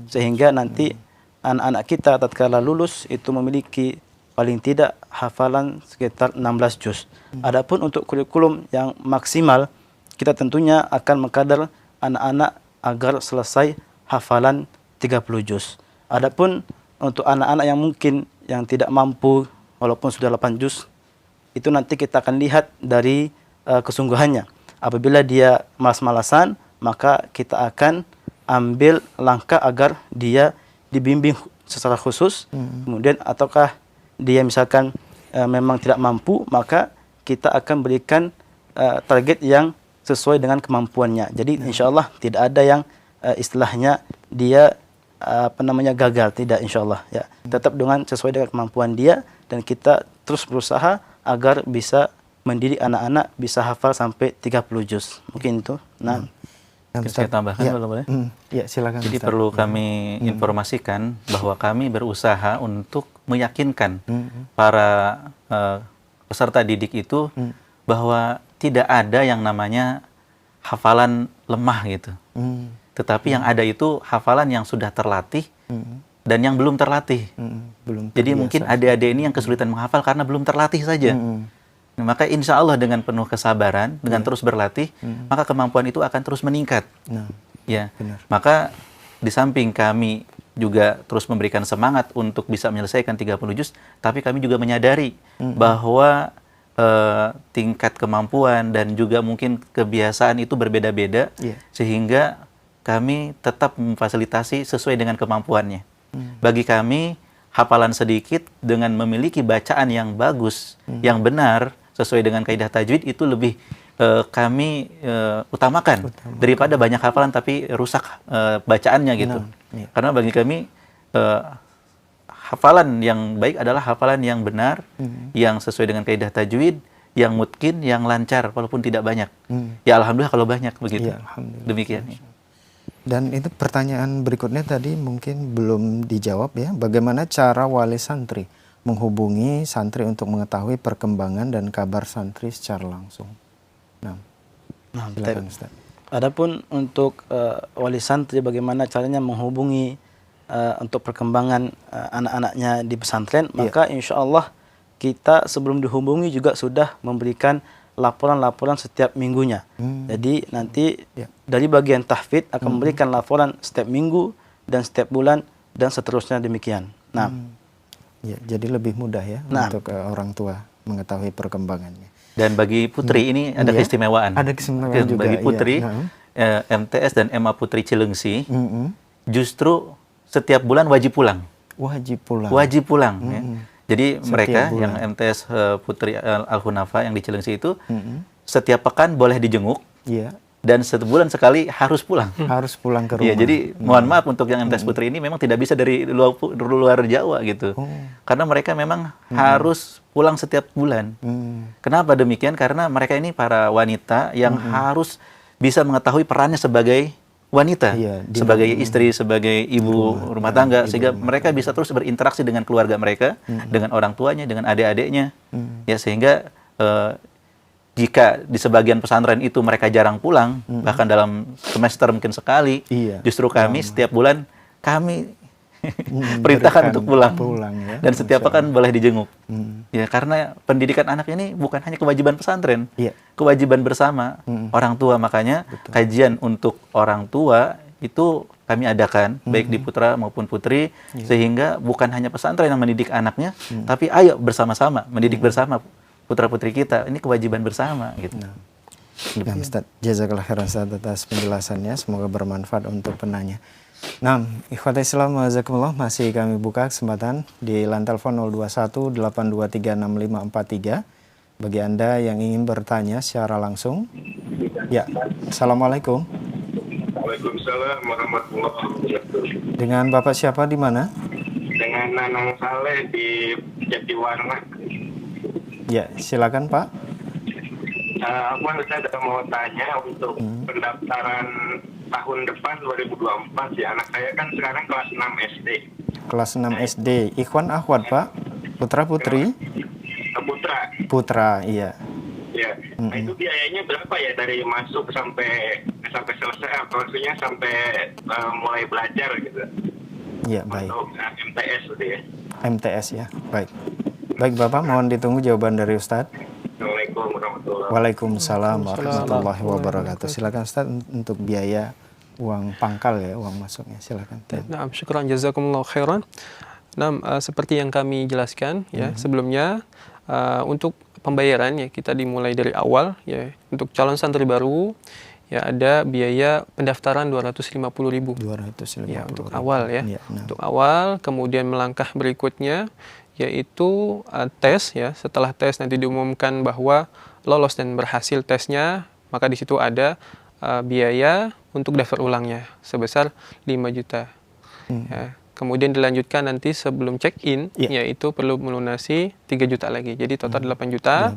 sehingga nanti anak-anak kita tatkala lulus itu memiliki paling tidak hafalan sekitar 16 juz. Adapun untuk kurikulum yang maksimal, kita tentunya akan mengkader anak-anak agar selesai hafalan 30 juz. Adapun untuk anak-anak yang mungkin yang tidak mampu walaupun sudah 8 juz, itu nanti kita akan lihat dari kesungguhannya. Apabila dia malas-malasan, maka kita akan ambil langkah agar dia dibimbing secara khusus. Kemudian ataukah dia misalkan memang tidak mampu, maka kita akan berikan target yang sesuai dengan kemampuannya. Jadi insya Allah tidak ada yang istilahnya dia gagal, tidak, insya Allah ya. Tetap dengan sesuai dengan kemampuan dia, dan kita terus berusaha agar bisa mendidik anak-anak bisa hafal sampai 30 juz. Mungkin itu. Saya tambahkan kalau boleh? Ya, silakan. Jadi Ustaz. perlu kami informasikan bahwa kami berusaha untuk meyakinkan para peserta didik itu bahwa tidak ada yang namanya hafalan lemah gitu. Tetapi yang ada itu hafalan yang sudah terlatih dan yang belum terlatih. Jadi mungkin adik-adik ini yang kesulitan menghafal karena belum terlatih saja. Maka insya Allah dengan penuh kesabaran, dengan terus berlatih, maka kemampuan itu akan terus meningkat. Maka di samping kami juga terus memberikan semangat untuk bisa menyelesaikan 30 juz, tapi kami juga menyadari bahwa tingkat kemampuan dan juga mungkin kebiasaan itu berbeda-beda, sehingga kami tetap memfasilitasi sesuai dengan kemampuannya. Bagi kami, hafalan sedikit dengan memiliki bacaan yang bagus, yang benar, sesuai dengan kaidah tajwid itu lebih kami utamakan daripada banyak hafalan tapi rusak bacaannya gitu. Karena bagi kami hafalan yang baik adalah hafalan yang benar, yang sesuai dengan kaidah tajwid, yang mutkin, yang lancar walaupun tidak banyak. Ya alhamdulillah kalau banyak begitu. Demikian. Dan itu pertanyaan berikutnya tadi mungkin belum dijawab ya. Bagaimana cara wali santri menghubungi santri untuk mengetahui perkembangan dan kabar santri secara langsung? Silakan Ustaz. Adapun untuk wali santri bagaimana caranya menghubungi untuk perkembangan anak-anaknya di pesantren, maka insya Allah kita sebelum dihubungi juga sudah memberikan laporan-laporan setiap minggunya. Jadi nanti dari bagian tahfidz akan memberikan laporan setiap minggu dan setiap bulan dan seterusnya demikian. Nah, ya, jadi lebih mudah ya untuk orang tua mengetahui perkembangannya. Dan bagi putri ini ada keistimewaan. Ada keistimewaan juga. Bagi putri, MTS dan MA Putri Cilengsi, justru setiap bulan wajib pulang. Wajib pulang. Wajib pulang. Ya. Jadi Setiap mereka bulan. yang MTS Putri Al-Hunafa yang di Cilengsi itu, setiap pekan boleh dijenguk. Iya. Dan sebulan sekali harus pulang. Harus pulang ke rumah. Iya, jadi mohon maaf untuk yang MTS Putri ini memang tidak bisa dari luar Jawa gitu. Karena mereka memang harus pulang setiap bulan. Kenapa demikian? Karena mereka ini para wanita yang harus bisa mengetahui perannya sebagai wanita, sebagai istri, sebagai ibu rumah tangga, sehingga mereka bisa terus berinteraksi dengan keluarga mereka, dengan orang tuanya, dengan adik-adiknya. Ya, sehingga jika di sebagian pesantren itu mereka jarang pulang, bahkan dalam semester mungkin sekali, justru kami setiap bulan kami perintahkan untuk pulang ya. Dan setiap pekan boleh dijenguk. Ya, karena pendidikan anak ini bukan hanya kewajiban pesantren, kewajiban bersama orang tua. Makanya kajian untuk orang tua itu kami adakan baik di putra maupun putri, sehingga bukan hanya pesantren yang mendidik anaknya, tapi ayo bersama-sama mendidik bersama putra-putri kita. Ini kewajiban bersama gitu. Nah, Ustaz, jazakallah khairan Ustaz atas penjelasannya, semoga bermanfaat untuk penanya. Nah, ikhwatul Islam jazakumullah, masih kami buka kesempatan di line telepon 0218236543 bagi Anda yang ingin bertanya secara langsung. Ya, Assalamualaikum. Waalaikumsalam warahmatullahi wabarakatuh. Dengan Bapak siapa di mana? Dengan Nanang Saleh di Jatiwarna. Ya, silakan Pak. Aku ada mau tanya untuk pendaftaran tahun depan 2024 ya. Anak saya kan sekarang kelas 6 SD. Kelas 6 SD. Ikhwan akhwat Pak? Putra putri? Putra. Putra, iya. Ya. Nah, itu biayanya berapa ya dari masuk sampai selesai, maksudnya sampai mulai belajar gitu. Iya, baik. Untuk MTS gitu ya. MTS ya, baik. Baik Bapak, mohon ditunggu jawaban dari Ustadz. Assalamualaikum warahmatullahi wabarakatuh. Waalaikumsalam warahmatullahi wabarakatuh. Silakan Ustadz untuk biaya uang pangkal ya, uang masuknya. Silakan. Nah, syukran jazakumullah khairan. Nah, seperti yang kami jelaskan ya sebelumnya, untuk pembayaran ya kita dimulai dari awal ya. Untuk calon santri baru ya ada biaya pendaftaran 250.000. 250.000 ya untuk awal ya. Untuk awal, kemudian melangkah berikutnya yaitu tes ya. Setelah tes nanti diumumkan bahwa lolos dan berhasil tesnya, maka di situ ada biaya untuk daftar ulangnya sebesar 5 juta. Ya. Kemudian dilanjutkan nanti sebelum check-in, yaitu perlu melunasi 3 juta lagi. Jadi total 8 juta.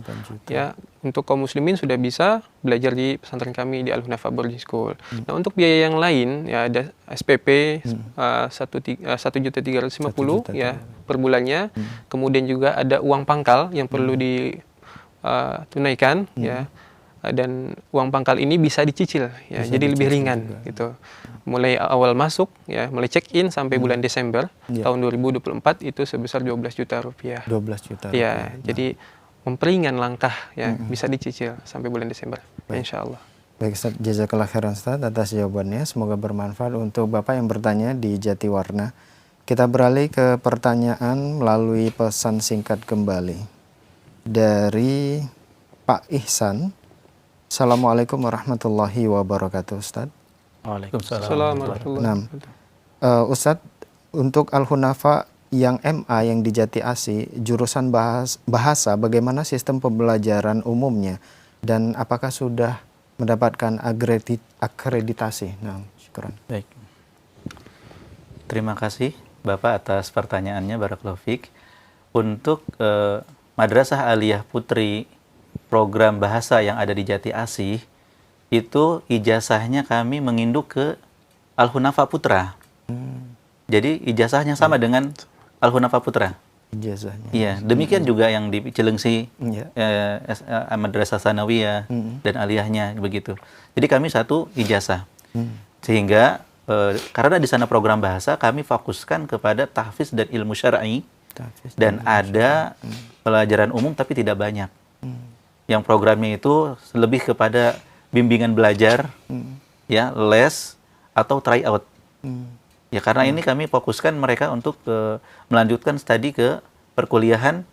Ya, untuk kaum muslimin sudah bisa belajar di pesantren kami di Al-Hunafa Boarding School. Nah, untuk biaya yang lain ya ada SPP 1.350.000 ya per bulannya. Kemudian juga ada uang pangkal yang perlu ditunaikan ya. Dan uang pangkal ini bisa dicicil ya, jadi lebih ringan gitu. Mulai awal masuk ya, mulai check-in sampai bulan Desember tahun 2024 itu sebesar 12 juta rupiah. 12 juta ya, jadi memperingan langkah ya, bisa dicicil sampai bulan Desember. Insyaallah. Baik Ustaz, jazakallah khairan Ustaz atas jawabannya, semoga bermanfaat untuk Bapak yang bertanya di Jatiwarna. Kita beralih ke pertanyaan melalui pesan singkat kembali dari Pak Ihsan. Assalamualaikum warahmatullahi wabarakatuh Ustaz. Waalaikumsalam warahmatullahi wabarakatuh. Ustaz, untuk Al-Hunafa yang MA yang di Jati Asih, jurusan bahasa, bagaimana sistem pembelajaran umumnya dan apakah sudah mendapatkan akreditasi? Nah, syukuran. Baik. Terima kasih Bapak atas pertanyaannya, barakallahu fiik. Untuk Madrasah Aliyah Putri program bahasa yang ada di Jati Asih itu ijazahnya kami menginduk ke Al-Hunafa Putra. Jadi ijazahnya sama dengan Al-Hunafa Putra. ijazahnya. Iya, demikian juga yang di Cilengsi, Iya. Madrasah Sanawiyah dan aliyahnya begitu. Jadi kami satu ijazah. Sehingga karena di sana program bahasa, kami fokuskan kepada tahfiz dan ilmu syar'i dan ada pelajaran umum tapi tidak banyak. Yang programnya itu lebih kepada bimbingan belajar, ya, les atau try out. Ya, karena ini kami fokuskan mereka untuk melanjutkan studi ke perkuliahan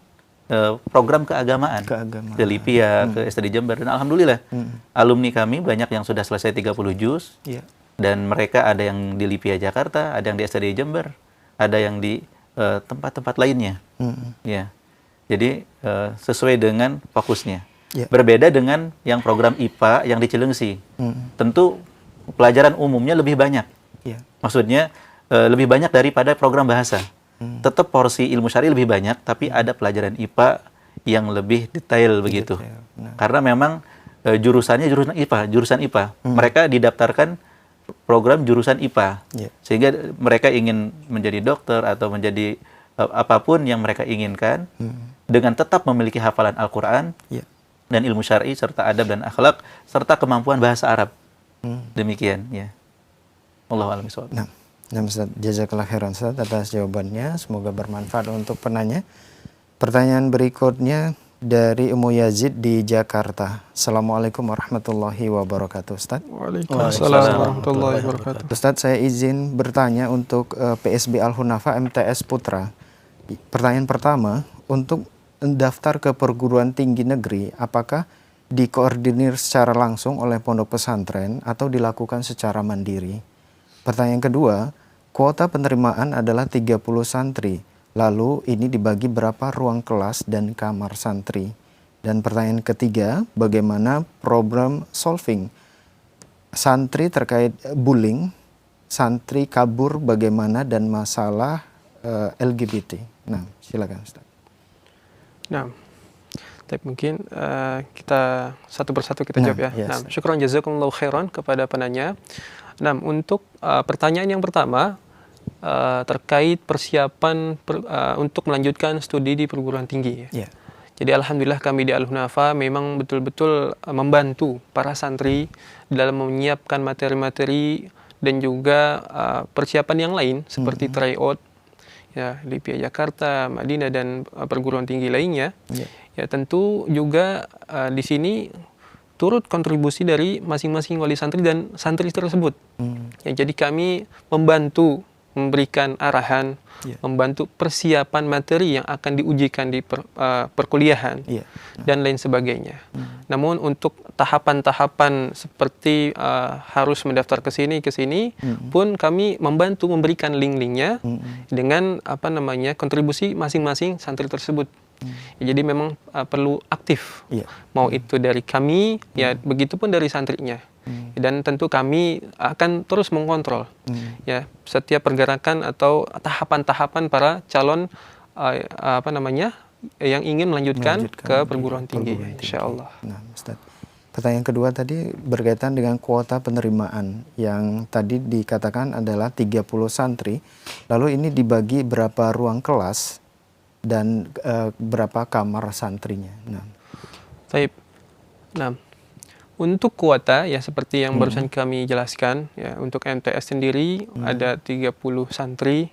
program keagamaan. Ke Lipia, ke SD Jember, dan alhamdulillah alumni kami banyak yang sudah selesai 30 juz. Iya. Dan mereka ada yang di Lipia Jakarta, ada yang di SD Jember, ada yang di tempat-tempat lainnya. Ya. Jadi sesuai dengan fokusnya. Ya. Berbeda dengan yang program IPA yang di Cilengsi. Tentu pelajaran umumnya lebih banyak. Ya. Maksudnya lebih banyak daripada program bahasa. Tetap porsi ilmu syar'i lebih banyak, tapi ada pelajaran IPA yang lebih detail begitu. Karena memang jurusannya jurusan IPA. Mereka didaftarkan program jurusan IPA. Sehingga mereka ingin menjadi dokter atau menjadi apapun yang mereka inginkan dengan tetap memiliki hafalan Al-Qur'an dan ilmu syar'i serta adab dan akhlak serta kemampuan bahasa Arab. Demikian ya. Allahu a'lam bishawab. Nah, Ustaz, jazakallah khairan Ustaz atas jawabannya. Semoga bermanfaat untuk penanya. Pertanyaan berikutnya dari Ummu Yazid di Jakarta. Assalamualaikum warahmatullahi wabarakatuh, Ustaz. Waalaikumsalam warahmatullahi wabarakatuh. Ustaz, saya izin bertanya untuk PSB Al-Hunafa MTS Putra. Pertanyaan pertama, untuk daftar ke perguruan tinggi negeri, apakah dikoordinir secara langsung oleh pondok pesantren atau dilakukan secara mandiri? Pertanyaan kedua, kuota penerimaan adalah 30 santri. Lalu ini dibagi berapa ruang kelas dan kamar santri? Dan pertanyaan ketiga, bagaimana problem solving santri terkait bullying, santri kabur bagaimana, dan masalah LGBT? Nah, silakan Ustaz. Nah, mungkin kita satu persatu kita jawab ya. Nah, syukran jazakumullahu khairan kepada penanya. Nah, untuk pertanyaan yang pertama, terkait persiapan untuk melanjutkan studi di perguruan tinggi. Yeah. Jadi alhamdulillah kami di Al-Hunafa memang betul-betul membantu para santri dalam menyiapkan materi-materi dan juga persiapan yang lain seperti tryout ya, Lipia Jakarta, Madinah dan perguruan tinggi lainnya. Yeah. Ya, tentu juga di sini turut kontribusi dari masing-masing wali santri dan santri tersebut. Ya, jadi kami membantu memberikan arahan, membantu persiapan materi yang akan diujikan di perkuliahan dan lain sebagainya. Namun untuk tahapan-tahapan seperti harus mendaftar ke sini pun kami membantu memberikan link-linknya dengan kontribusi masing-masing santri tersebut. Ya, jadi memang perlu aktif, mau itu dari kami, ya begitupun dari santrinya. Dan tentu kami akan terus mengontrol ya setiap pergerakan atau tahapan-tahapan para calon yang ingin melanjutkan ke perguruan tinggi, insyaallah. Nah, Ustaz, pertanyaan kedua tadi berkaitan dengan kuota penerimaan yang tadi dikatakan adalah 30 santri. Lalu ini dibagi berapa ruang kelas dan berapa kamar santrinya? Nah. Baik. Nah, untuk kuota ya seperti yang barusan kami jelaskan ya, untuk MTS sendiri ada 30 santri.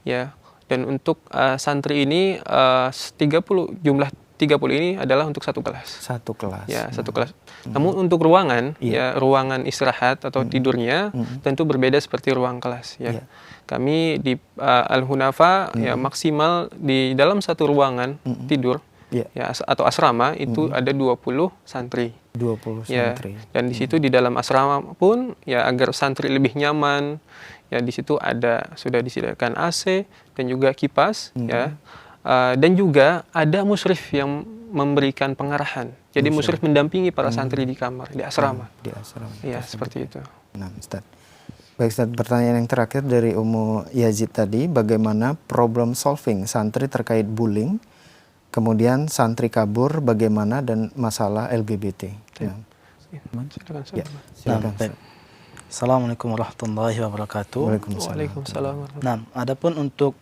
Ya. Dan untuk santri ini jumlah 30 ini adalah untuk satu kelas. Satu kelas. Ya, satu kelas. Namun untuk ruangan ya, ruangan istirahat atau tidurnya tentu berbeda seperti ruang kelas ya. Kami di Al-Hunafa ya maksimal di dalam satu ruangan tidur ya atau asrama itu ada 20 santri. 20 Ya, santri. dan di situ di dalam asrama pun ya agar santri lebih nyaman ya di situ sudah disediakan AC dan juga kipas ya. Dan juga ada musyrif yang memberikan pengarahan. Jadi musyrif mendampingi para santri di kamar, di asrama. Di asrama. Ya, seperti itu. Nah, Ustaz. Baik, Ustaz, pertanyaan yang terakhir dari Ummu Yazid tadi, bagaimana problem solving santri terkait bullying, kemudian santri kabur bagaimana, dan masalah LGBT. Silakan. Assalamualaikum warahmatullahi wabarakatuh. Waalaikumsalam. Nah, adapun untuk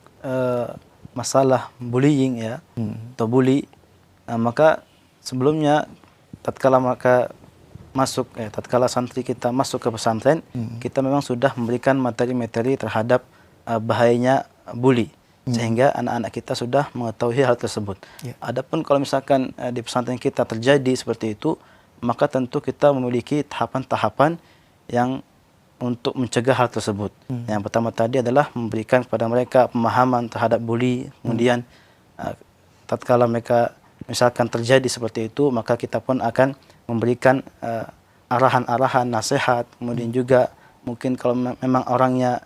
masalah bullying ya atau bully, maka sebelumnya tatkala santri kita masuk ke pesantren, kita memang sudah memberikan materi-materi terhadap bahayanya bully, sehingga anak-anak kita sudah mengetahui hal tersebut. Adapun kalau misalkan di pesantren kita terjadi seperti itu, maka tentu kita memiliki tahapan-tahapan yang untuk mencegah hal tersebut. Yang pertama tadi adalah memberikan kepada mereka pemahaman terhadap bully. Kemudian tatkala mereka misalkan terjadi seperti itu, maka kita pun akan memberikan arahan-arahan, nasihat. Kemudian juga mungkin kalau memang orangnya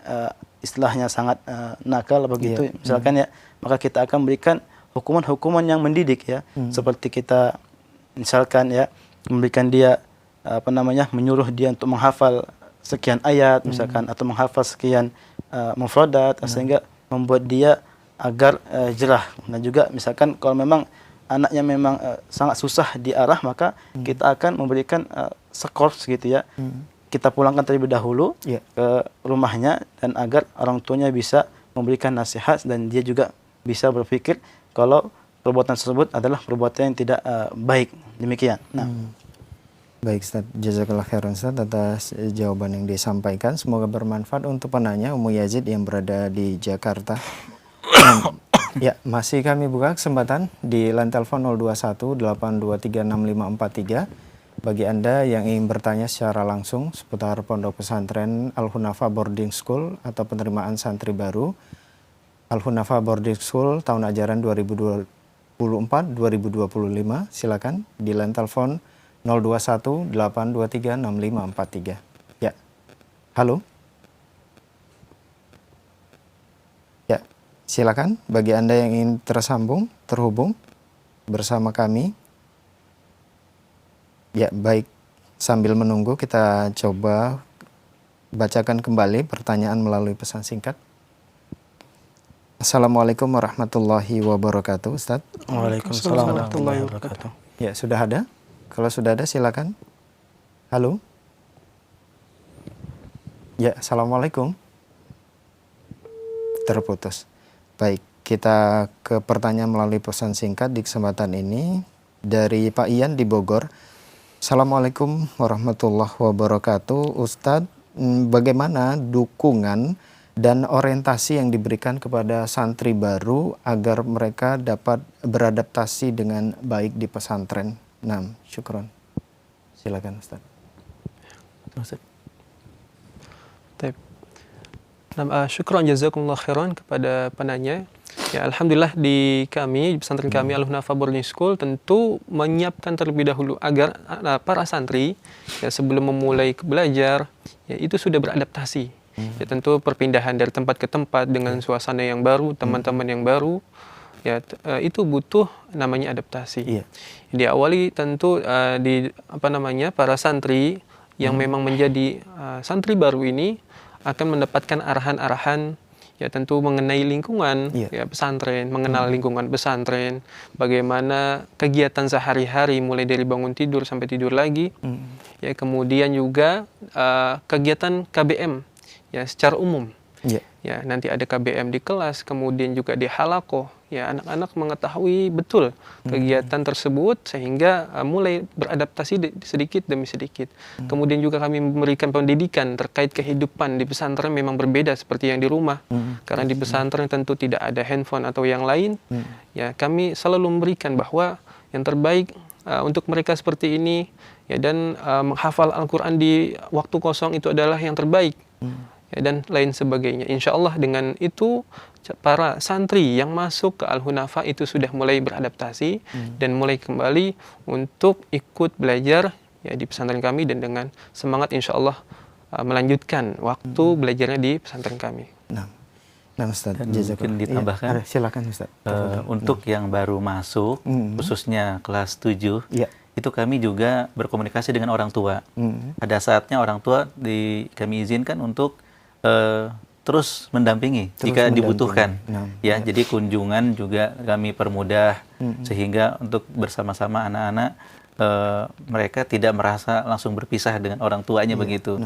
istilahnya sangat nakal begitu, misalkan ya, maka kita akan memberikan hukuman-hukuman yang mendidik ya. Seperti kita misalkan ya, memberikan dia menyuruh dia untuk menghafal sekian ayat misalkan, atau menghafal sekian mufradat, sehingga membuat dia agar jerah. Dan juga misalkan kalau memang anaknya memang sangat susah diarah, maka kita akan memberikan skors gitu ya. Kita pulangkan terlebih dahulu ke rumahnya, dan agar orang tuanya bisa memberikan nasihat dan dia juga bisa berpikir kalau perbuatan tersebut adalah perbuatan yang tidak baik. Demikian. Nah. Baik Ustaz, jazakallah khairan Ustaz atas jawaban yang disampaikan. Semoga bermanfaat untuk penanya Ummu Yazid yang berada di Jakarta. Ya, masih kami buka kesempatan di line telepon 0218236543. Bagi Anda yang ingin bertanya secara langsung seputar Pondok Pesantren Al-Hunafa Boarding School atau penerimaan santri baru Al-Hunafa Boarding School tahun ajaran 2024-2025, silakan di line telepon 0218236543. Ya. Halo. Ya, silakan bagi Anda yang ingin terhubung bersama kami. Ya, baik. Sambil menunggu kita coba bacakan kembali pertanyaan melalui pesan singkat. Assalamualaikum warahmatullahi wabarakatuh, Ustaz. Waalaikumsalam warahmatullahi wabarakatuh. Ya, sudah ada? Kalau sudah ada silakan. Halo. Ya, assalamualaikum. Terputus. Baik, kita ke pertanyaan melalui pesan singkat di kesempatan ini dari Pak Ian di Bogor. Assalamualaikum warahmatullahi wabarakatuh. Ustadz, bagaimana dukungan dan orientasi yang diberikan kepada santri baru agar mereka dapat beradaptasi dengan baik di pesantren? Nah, syukron. Silakan Ustaz. Syukron jazakumullah khairan kepada penanya. Ya, alhamdulillah di pesantren kami Al-Hunafa Boarding School tentu menyiapkan terlebih dahulu agar para santri ya sebelum memulai belajar ya itu sudah beradaptasi. Ya tentu perpindahan dari tempat ke tempat dengan suasana yang baru, teman-teman yang baru. Ya, itu butuh namanya adaptasi. Diawali tentu para santri yang memang menjadi santri baru ini akan mendapatkan arahan-arahan ya tentu mengenai lingkungan ya pesantren, mengenal lingkungan pesantren, bagaimana kegiatan sehari-hari mulai dari bangun tidur sampai tidur lagi. Ya, kemudian juga kegiatan KBM ya secara umum. Ya, nanti ada KBM di kelas, kemudian juga di halakoh. Ya, anak-anak mengetahui betul kegiatan tersebut sehingga mulai beradaptasi sedikit demi sedikit. Kemudian juga kami memberikan pendidikan terkait kehidupan di pesantren memang berbeda seperti yang di rumah. Karena di pesantren tentu tidak ada handphone atau yang lain. Ya, kami selalu memberikan bahwa yang terbaik untuk mereka seperti ini ya, dan menghafal Al-Quran di waktu kosong itu adalah yang terbaik. Ya, dan lain sebagainya. Insya Allah dengan itu para santri yang masuk ke Al-Hunafa itu sudah mulai beradaptasi dan mulai kembali untuk ikut belajar ya di pesantren kami, dan dengan semangat insya Allah melanjutkan waktu belajarnya di pesantren kami. Nah Ustaz, mungkin ditambahkan. Silakan Ustaz. Untuk yang baru masuk, khususnya kelas 7, itu kami juga berkomunikasi dengan orang tua. Pada saatnya orang tua kami izinkan untuk terus mendampingi jika dibutuhkan. Ya, jadi kunjungan juga kami permudah sehingga untuk bersama-sama anak-anak mereka tidak merasa langsung berpisah dengan orang tuanya begitu.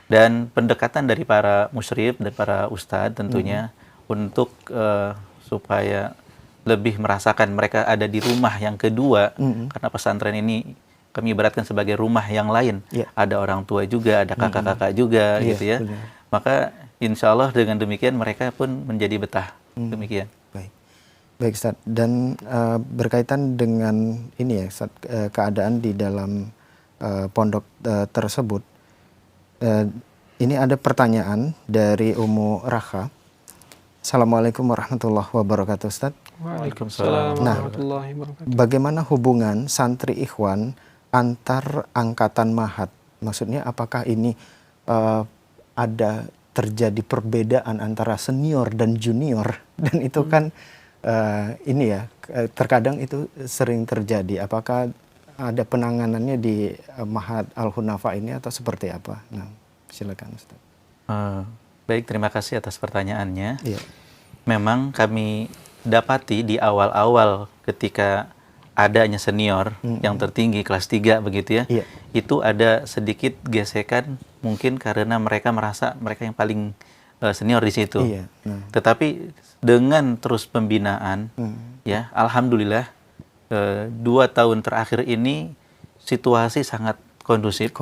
Dan pendekatan dari para musyrif dan para ustadz tentunya untuk supaya lebih merasakan mereka ada di rumah yang kedua, karena pesantren ini kami ibaratkan sebagai rumah yang lain. Ada orang tua juga, ada kakak-kakak juga, gitu ya. Benar. Maka insya Allah dengan demikian mereka pun menjadi betah. Demikian. Baik Ustaz, dan berkaitan dengan ini ya Ustaz, keadaan di dalam pondok tersebut, ini ada pertanyaan dari Ummu Rakha. Assalamualaikum warahmatullahi wabarakatuh Ustaz. Waalaikumsalam Nah, warahmatullahi wabarakatuh. bagaimana hubungan santri ikhwan antar angkatan mahat? Maksudnya apakah ini ada terjadi perbedaan antara senior dan junior? Dan itu kan ini ya, terkadang itu sering terjadi. Apakah ada penanganannya di Mahat Al-Hunafa ini atau seperti apa? Nah, silakan Ustaz. Baik, terima kasih atas pertanyaannya. Iya. Memang kami dapati di awal-awal ketika adanya senior yang tertinggi kelas 3 begitu ya, itu ada sedikit gesekan mungkin karena mereka merasa mereka yang paling senior di situ. Iya. Tetapi dengan terus pembinaan, ya, alhamdulillah 2 tahun terakhir ini situasi sangat kondusif,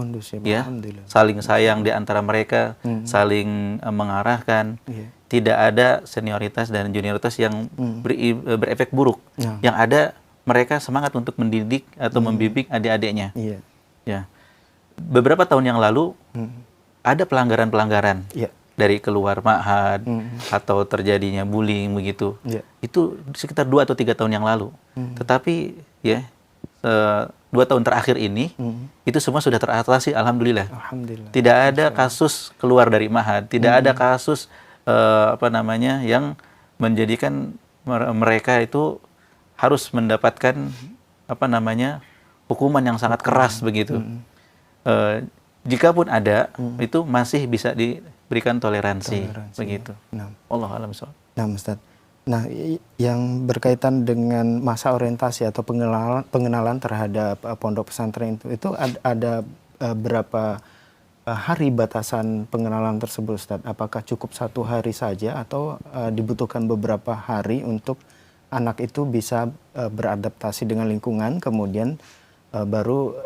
ya, alhamdulillah. saling sayang di antara mereka, saling mengarahkan, tidak ada senioritas dan junioritas yang berefek buruk. Yang ada mereka semangat untuk mendidik atau membimbing adik-adiknya. Ya, beberapa tahun yang lalu ada pelanggaran-pelanggaran dari keluar ma'had atau terjadinya bullying begitu. Itu sekitar 2 atau 3 tahun yang lalu. Tetapi ya 2 tahun terakhir ini itu semua sudah teratasi, alhamdulillah. Tidak ada kasus keluar dari ma'had, tidak ada kasus yang menjadikan mereka itu harus mendapatkan hukuman yang sangat keras begitu. Jikapun ada, itu masih bisa diberikan toleransi. Begitu. Allah alam shawab. Nah, Ustaz. Nah, yang berkaitan dengan masa orientasi atau pengenalan terhadap pondok pesantren itu ada berapa hari batasan pengenalan tersebut, Ustaz? Apakah cukup 1 hari saja atau dibutuhkan beberapa hari untuk anak itu bisa beradaptasi dengan lingkungan, kemudian baru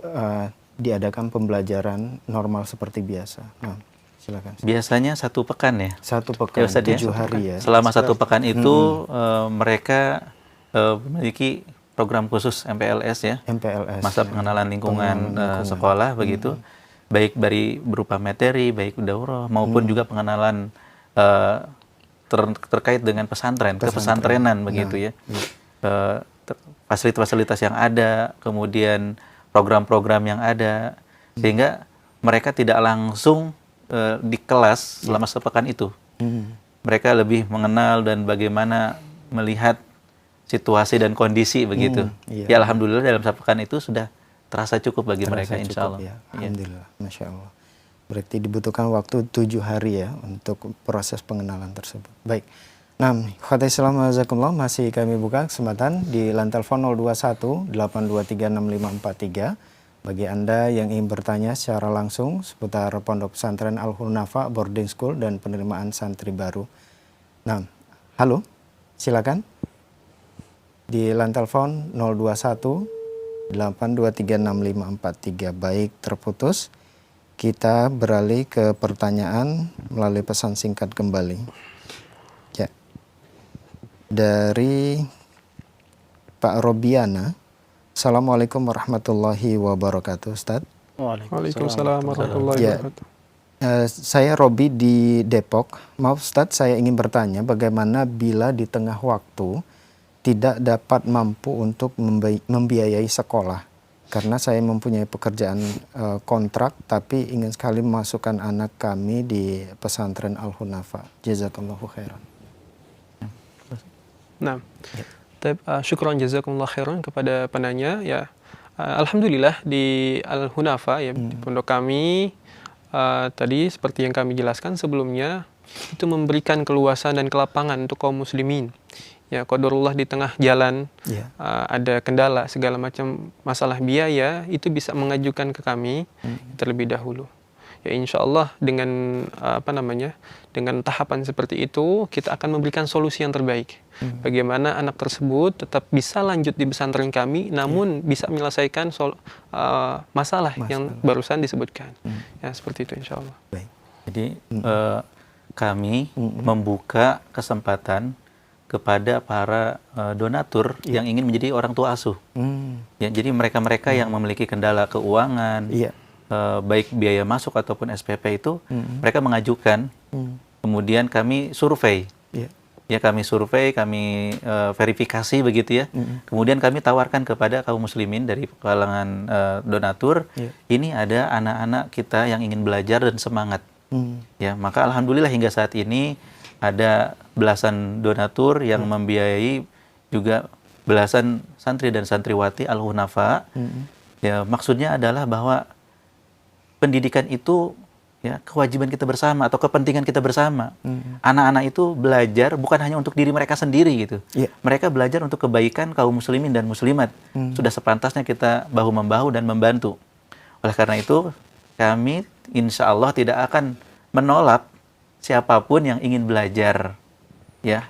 diadakan pembelajaran normal seperti biasa? Nah, silakan. Biasanya 1 pekan ya. 1 pekan, ya, 7 hari ya. Selama 1 pekan itu mereka memiliki program khusus MPLS ya. MPLS. Masa pengenalan lingkungan sekolah begitu. Baik dari berupa materi, baik daurah maupun juga pengenalan terkait dengan pesantren, kepesantrenan begitu ya. Fasilitas-fasilitas yang ada, kemudian program-program yang ada, sehingga mereka tidak langsung di kelas selama sepekan itu. Mereka lebih mengenal dan bagaimana melihat situasi dan kondisi begitu. Ya alhamdulillah dalam sepekan itu sudah terasa cukup bagi mereka insya Allah. Ya. Alhamdulillah, Masya Allah. Berarti dibutuhkan waktu 7 hari ya untuk proses pengenalan tersebut. Baik. Nah, Khotai Islam Azakumullah, masih kami buka kesempatan di line telepon 021 823 6543. Bagi Anda yang ingin bertanya secara langsung seputar Pondok Pesantren Al-Hunafa Boarding School dan penerimaan santri baru. Nah, halo, silakan. Di line telepon 021 823 6543. Baik, terputus. Kita beralih ke pertanyaan melalui pesan singkat kembali. Ya. Dari Pak Robiana. Assalamualaikum warahmatullahi wabarakatuh, Ustaz. Waalaikumsalam warahmatullahi wabarakatuh. Saya Robi di Depok. Maaf Ustaz, saya ingin bertanya bagaimana bila di tengah waktu tidak dapat mampu untuk membiayai sekolah. Karena saya mempunyai pekerjaan kontrak, tapi ingin sekali memasukkan anak kami di pesantren Al-Hunafa. Jazakallahu khairan. Nah, syukran jazakumullah khairan kepada penanya. Ya, alhamdulillah di Al-Hunafa ya, di pondok kami tadi seperti yang kami jelaskan sebelumnya, itu memberikan keluasan dan kelapangan untuk kaum muslimin. Ya, qadarullah di tengah jalan ada kendala segala macam masalah biaya, itu bisa mengajukan ke kami terlebih dahulu. ya insya Allah dengan dengan tahapan seperti itu kita akan memberikan solusi yang terbaik. Bagaimana anak tersebut tetap bisa lanjut di pesantren kami, namun bisa menyelesaikan masalah yang barusan disebutkan. Ya seperti itu insya Allah. Jadi kami membuka kesempatan kepada para donatur yang ingin menjadi orang tua asuh. Ya, jadi mereka-mereka yang memiliki kendala keuangan, baik biaya masuk ataupun SPP itu, mereka mengajukan. Kemudian kami survei. Ya, kami survei, kami verifikasi begitu ya. Kemudian kami tawarkan kepada kaum muslimin dari kalangan donatur, ini ada anak-anak kita yang ingin belajar dan semangat. Ya, maka alhamdulillah hingga saat ini ada belasan donatur yang membiayai juga belasan santri dan santriwati Al-Hunafa. Ya, maksudnya adalah bahwa pendidikan itu ya kewajiban kita bersama atau kepentingan kita bersama. Anak-anak itu belajar bukan hanya untuk diri mereka sendiri gitu. Mereka belajar untuk kebaikan kaum muslimin dan muslimat. Sudah sepantasnya kita bahu-membahu dan membantu. Oleh karena itu, kami insya Allah tidak akan menolak siapapun yang ingin belajar, ya,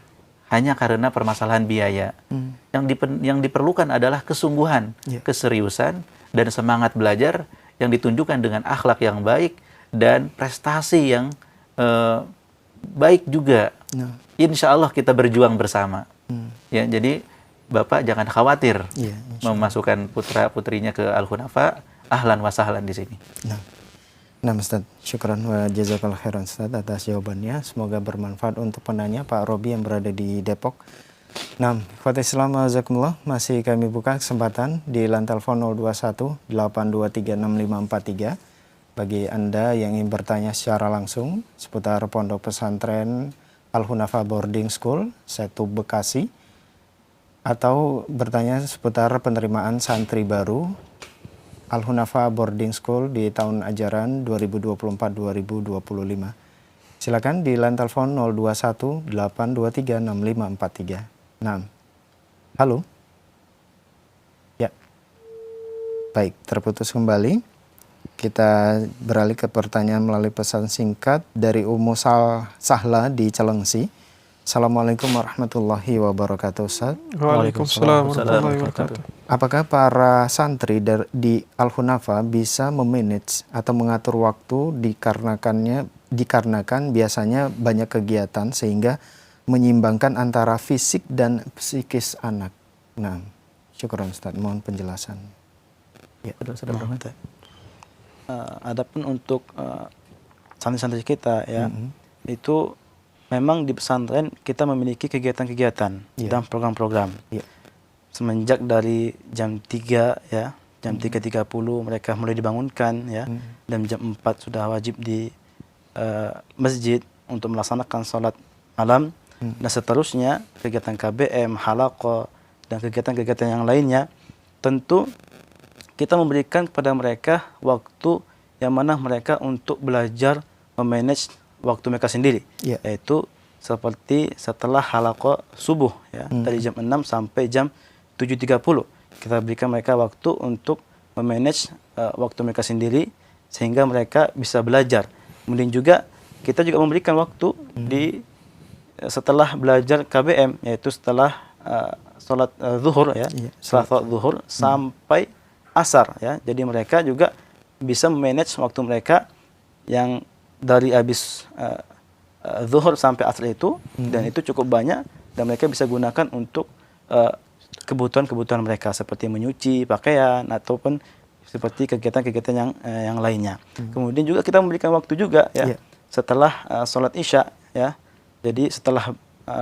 hanya karena permasalahan biaya. Yang diperlukan adalah kesungguhan, keseriusan, dan semangat belajar yang ditunjukkan dengan akhlak yang baik dan prestasi yang baik juga. Insya Allah kita berjuang bersama. Ya, jadi Bapak jangan khawatir memasukkan putra-putrinya ke Al-Hunafa. Ahlan wa sahlan di sini. Nah, Ustaz, syukran wa jazakallahu khairan Ustaz atas jawabannya. Semoga bermanfaat untuk penanya Pak Robi yang berada di Depok. Nah, Fatih Islam Azakumullah, masih kami buka kesempatan di line telepon 021 8236543 bagi Anda yang ingin bertanya secara langsung seputar Pondok Pesantren Al-Hunafa Boarding School, Setu Bekasi, atau bertanya seputar penerimaan santri baru Al-Hunafa Boarding School di tahun ajaran 2024-2025. Silakan di line telepon 021 823 6543. Nah, halo. Ya, baik, terputus kembali. Kita beralih ke pertanyaan melalui pesan singkat dari Ummu Sahla di Celengsi. Assalamualaikum warahmatullahi wabarakatuh, Ustaz. Waalaikumsalam warahmatullahi wabarakatuh. Apakah para santri di Al-Hunafa bisa memanage atau mengatur waktu dikarenakan biasanya banyak kegiatan sehingga menyimbangkan antara fisik dan psikis anak? Nah, syukur Ustaz, mohon penjelasan. Ya, adapun untuk santri-santri kita ya, itu memang di pesantren kita memiliki kegiatan-kegiatan dan program-program. Semenjak dari jam 3 ya, jam 3.30 mereka mulai dibangunkan ya, dan jam 4 sudah wajib di masjid untuk melaksanakan sholat malam, dan seterusnya kegiatan KBM, halaqah, dan kegiatan-kegiatan yang lainnya. Tentu kita memberikan kepada mereka waktu yang mana mereka untuk belajar memanage waktu mereka sendiri, yaitu seperti setelah halaqah subuh ya, dari jam 6 sampai jam 7.30 kita berikan mereka waktu untuk memanage waktu mereka sendiri sehingga mereka bisa belajar. Kemudian juga kita juga memberikan waktu di setelah belajar KBM, yaitu setelah sholat zuhur ya, setelah sholat zuhur sampai asar ya. Jadi mereka juga bisa memanage waktu mereka yang dari habis zuhur sampai asar itu, dan itu cukup banyak dan mereka bisa gunakan untuk kebutuhan-kebutuhan mereka seperti menyuci pakaian ataupun seperti kegiatan-kegiatan yang lainnya. Kemudian juga kita memberikan waktu juga ya setelah sholat isya ya. Jadi setelah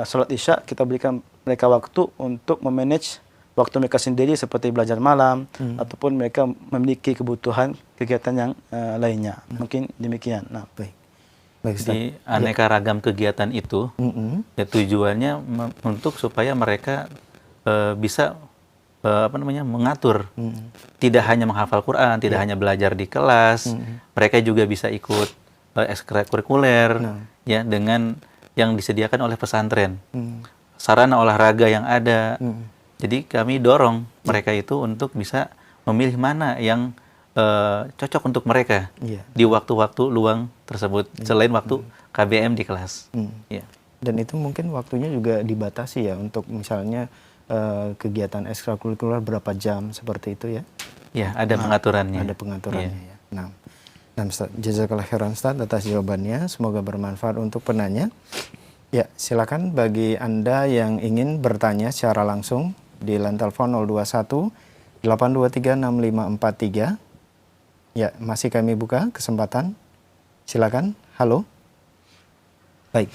sholat isya kita berikan mereka waktu untuk memanage waktu mereka sendiri seperti belajar malam ataupun mereka memiliki kebutuhan kegiatan yang lainnya. Mungkin demikian. Nah, baik. Jadi aneka ragam kegiatan itu ya tujuannya untuk supaya mereka bisa mengatur, tidak hanya menghafal Quran, tidak hanya belajar di kelas, mereka juga bisa ikut ekstrakurikuler ya dengan yang disediakan oleh pesantren, sarana olahraga yang ada. Jadi kami dorong mereka itu untuk bisa memilih mana yang cocok untuk mereka di waktu-waktu luang tersebut selain waktu KBM di kelas. Ya. Dan itu mungkin waktunya juga dibatasi ya untuk misalnya kegiatan ekstrakurikuler berapa jam seperti itu ya? Ya, ada pengaturannya. Ada pengaturannya ya. Nah, Ustaz, jazakallah khairan Ustaz atas jawabannya. Semoga bermanfaat untuk penanya. Ya, silakan bagi Anda yang ingin bertanya secara langsung di line telepon 021 823 6543. Ya, masih kami buka kesempatan. Silakan. Halo. Baik.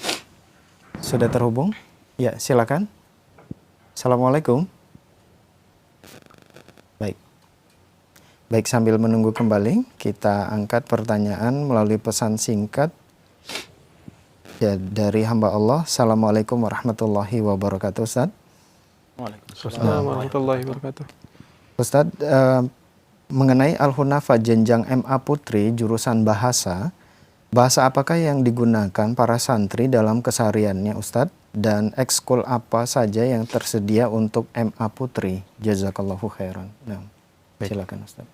Sudah terhubung? Ya, silakan. Assalamualaikum. Baik. Baik, sambil menunggu kembali, kita angkat pertanyaan melalui pesan singkat ya dari hamba Allah. Assalamualaikum warahmatullahi wabarakatuh, Ustaz. Waalaikumsalam warahmatullahi wabarakatuh. Ustaz, mengenai Al-Hunafa jenjang MA Putri jurusan bahasa apakah yang digunakan para santri dalam kesehariannya, Ustaz? Dan ekskul apa saja yang tersedia untuk MA Putri? Jazakallahu khairan. Nah, silakan Ustaz.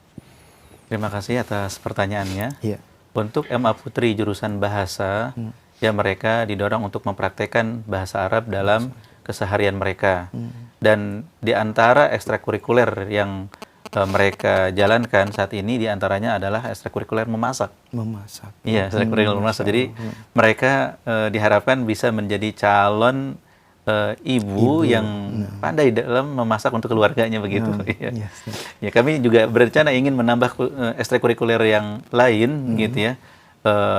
Terima kasih atas pertanyaannya. Iya. Untuk MA Putri jurusan bahasa, ya mereka didorong untuk mempraktekkan bahasa Arab dalam keseharian mereka. Dan di antara ekstrakurikuler yang mereka jalankan saat ini diantaranya adalah ekstrakurikuler memasak. Memasak. Iya, ekstrakurikuler memasak. Jadi mereka diharapkan bisa menjadi calon ibu yang pandai dalam memasak untuk keluarganya begitu. Ya, kami juga berencana ingin menambah ekstrakurikuler yang lain gitu ya,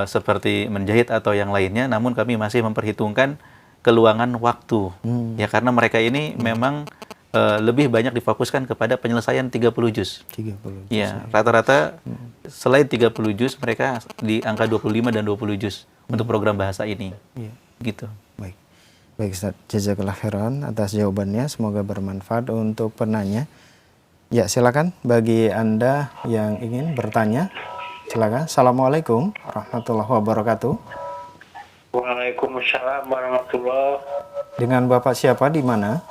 seperti menjahit atau yang lainnya. Namun kami masih memperhitungkan keluangan waktu, ya karena mereka ini memang lebih banyak difokuskan kepada penyelesaian 30 juz. 30 juz. Ya, rata-rata selain 30 juz mereka di angka 25 dan 20 juz untuk program bahasa ini. Gitu. Baik. Baik Ustaz, jazakallah khairan atas jawabannya. Semoga bermanfaat untuk penanya. Ya, silakan bagi Anda yang ingin bertanya. Silakan. Assalamualaikum warahmatullahi wabarakatuh. Waalaikumsalam warahmatullahi. Dengan Bapak siapa di mana?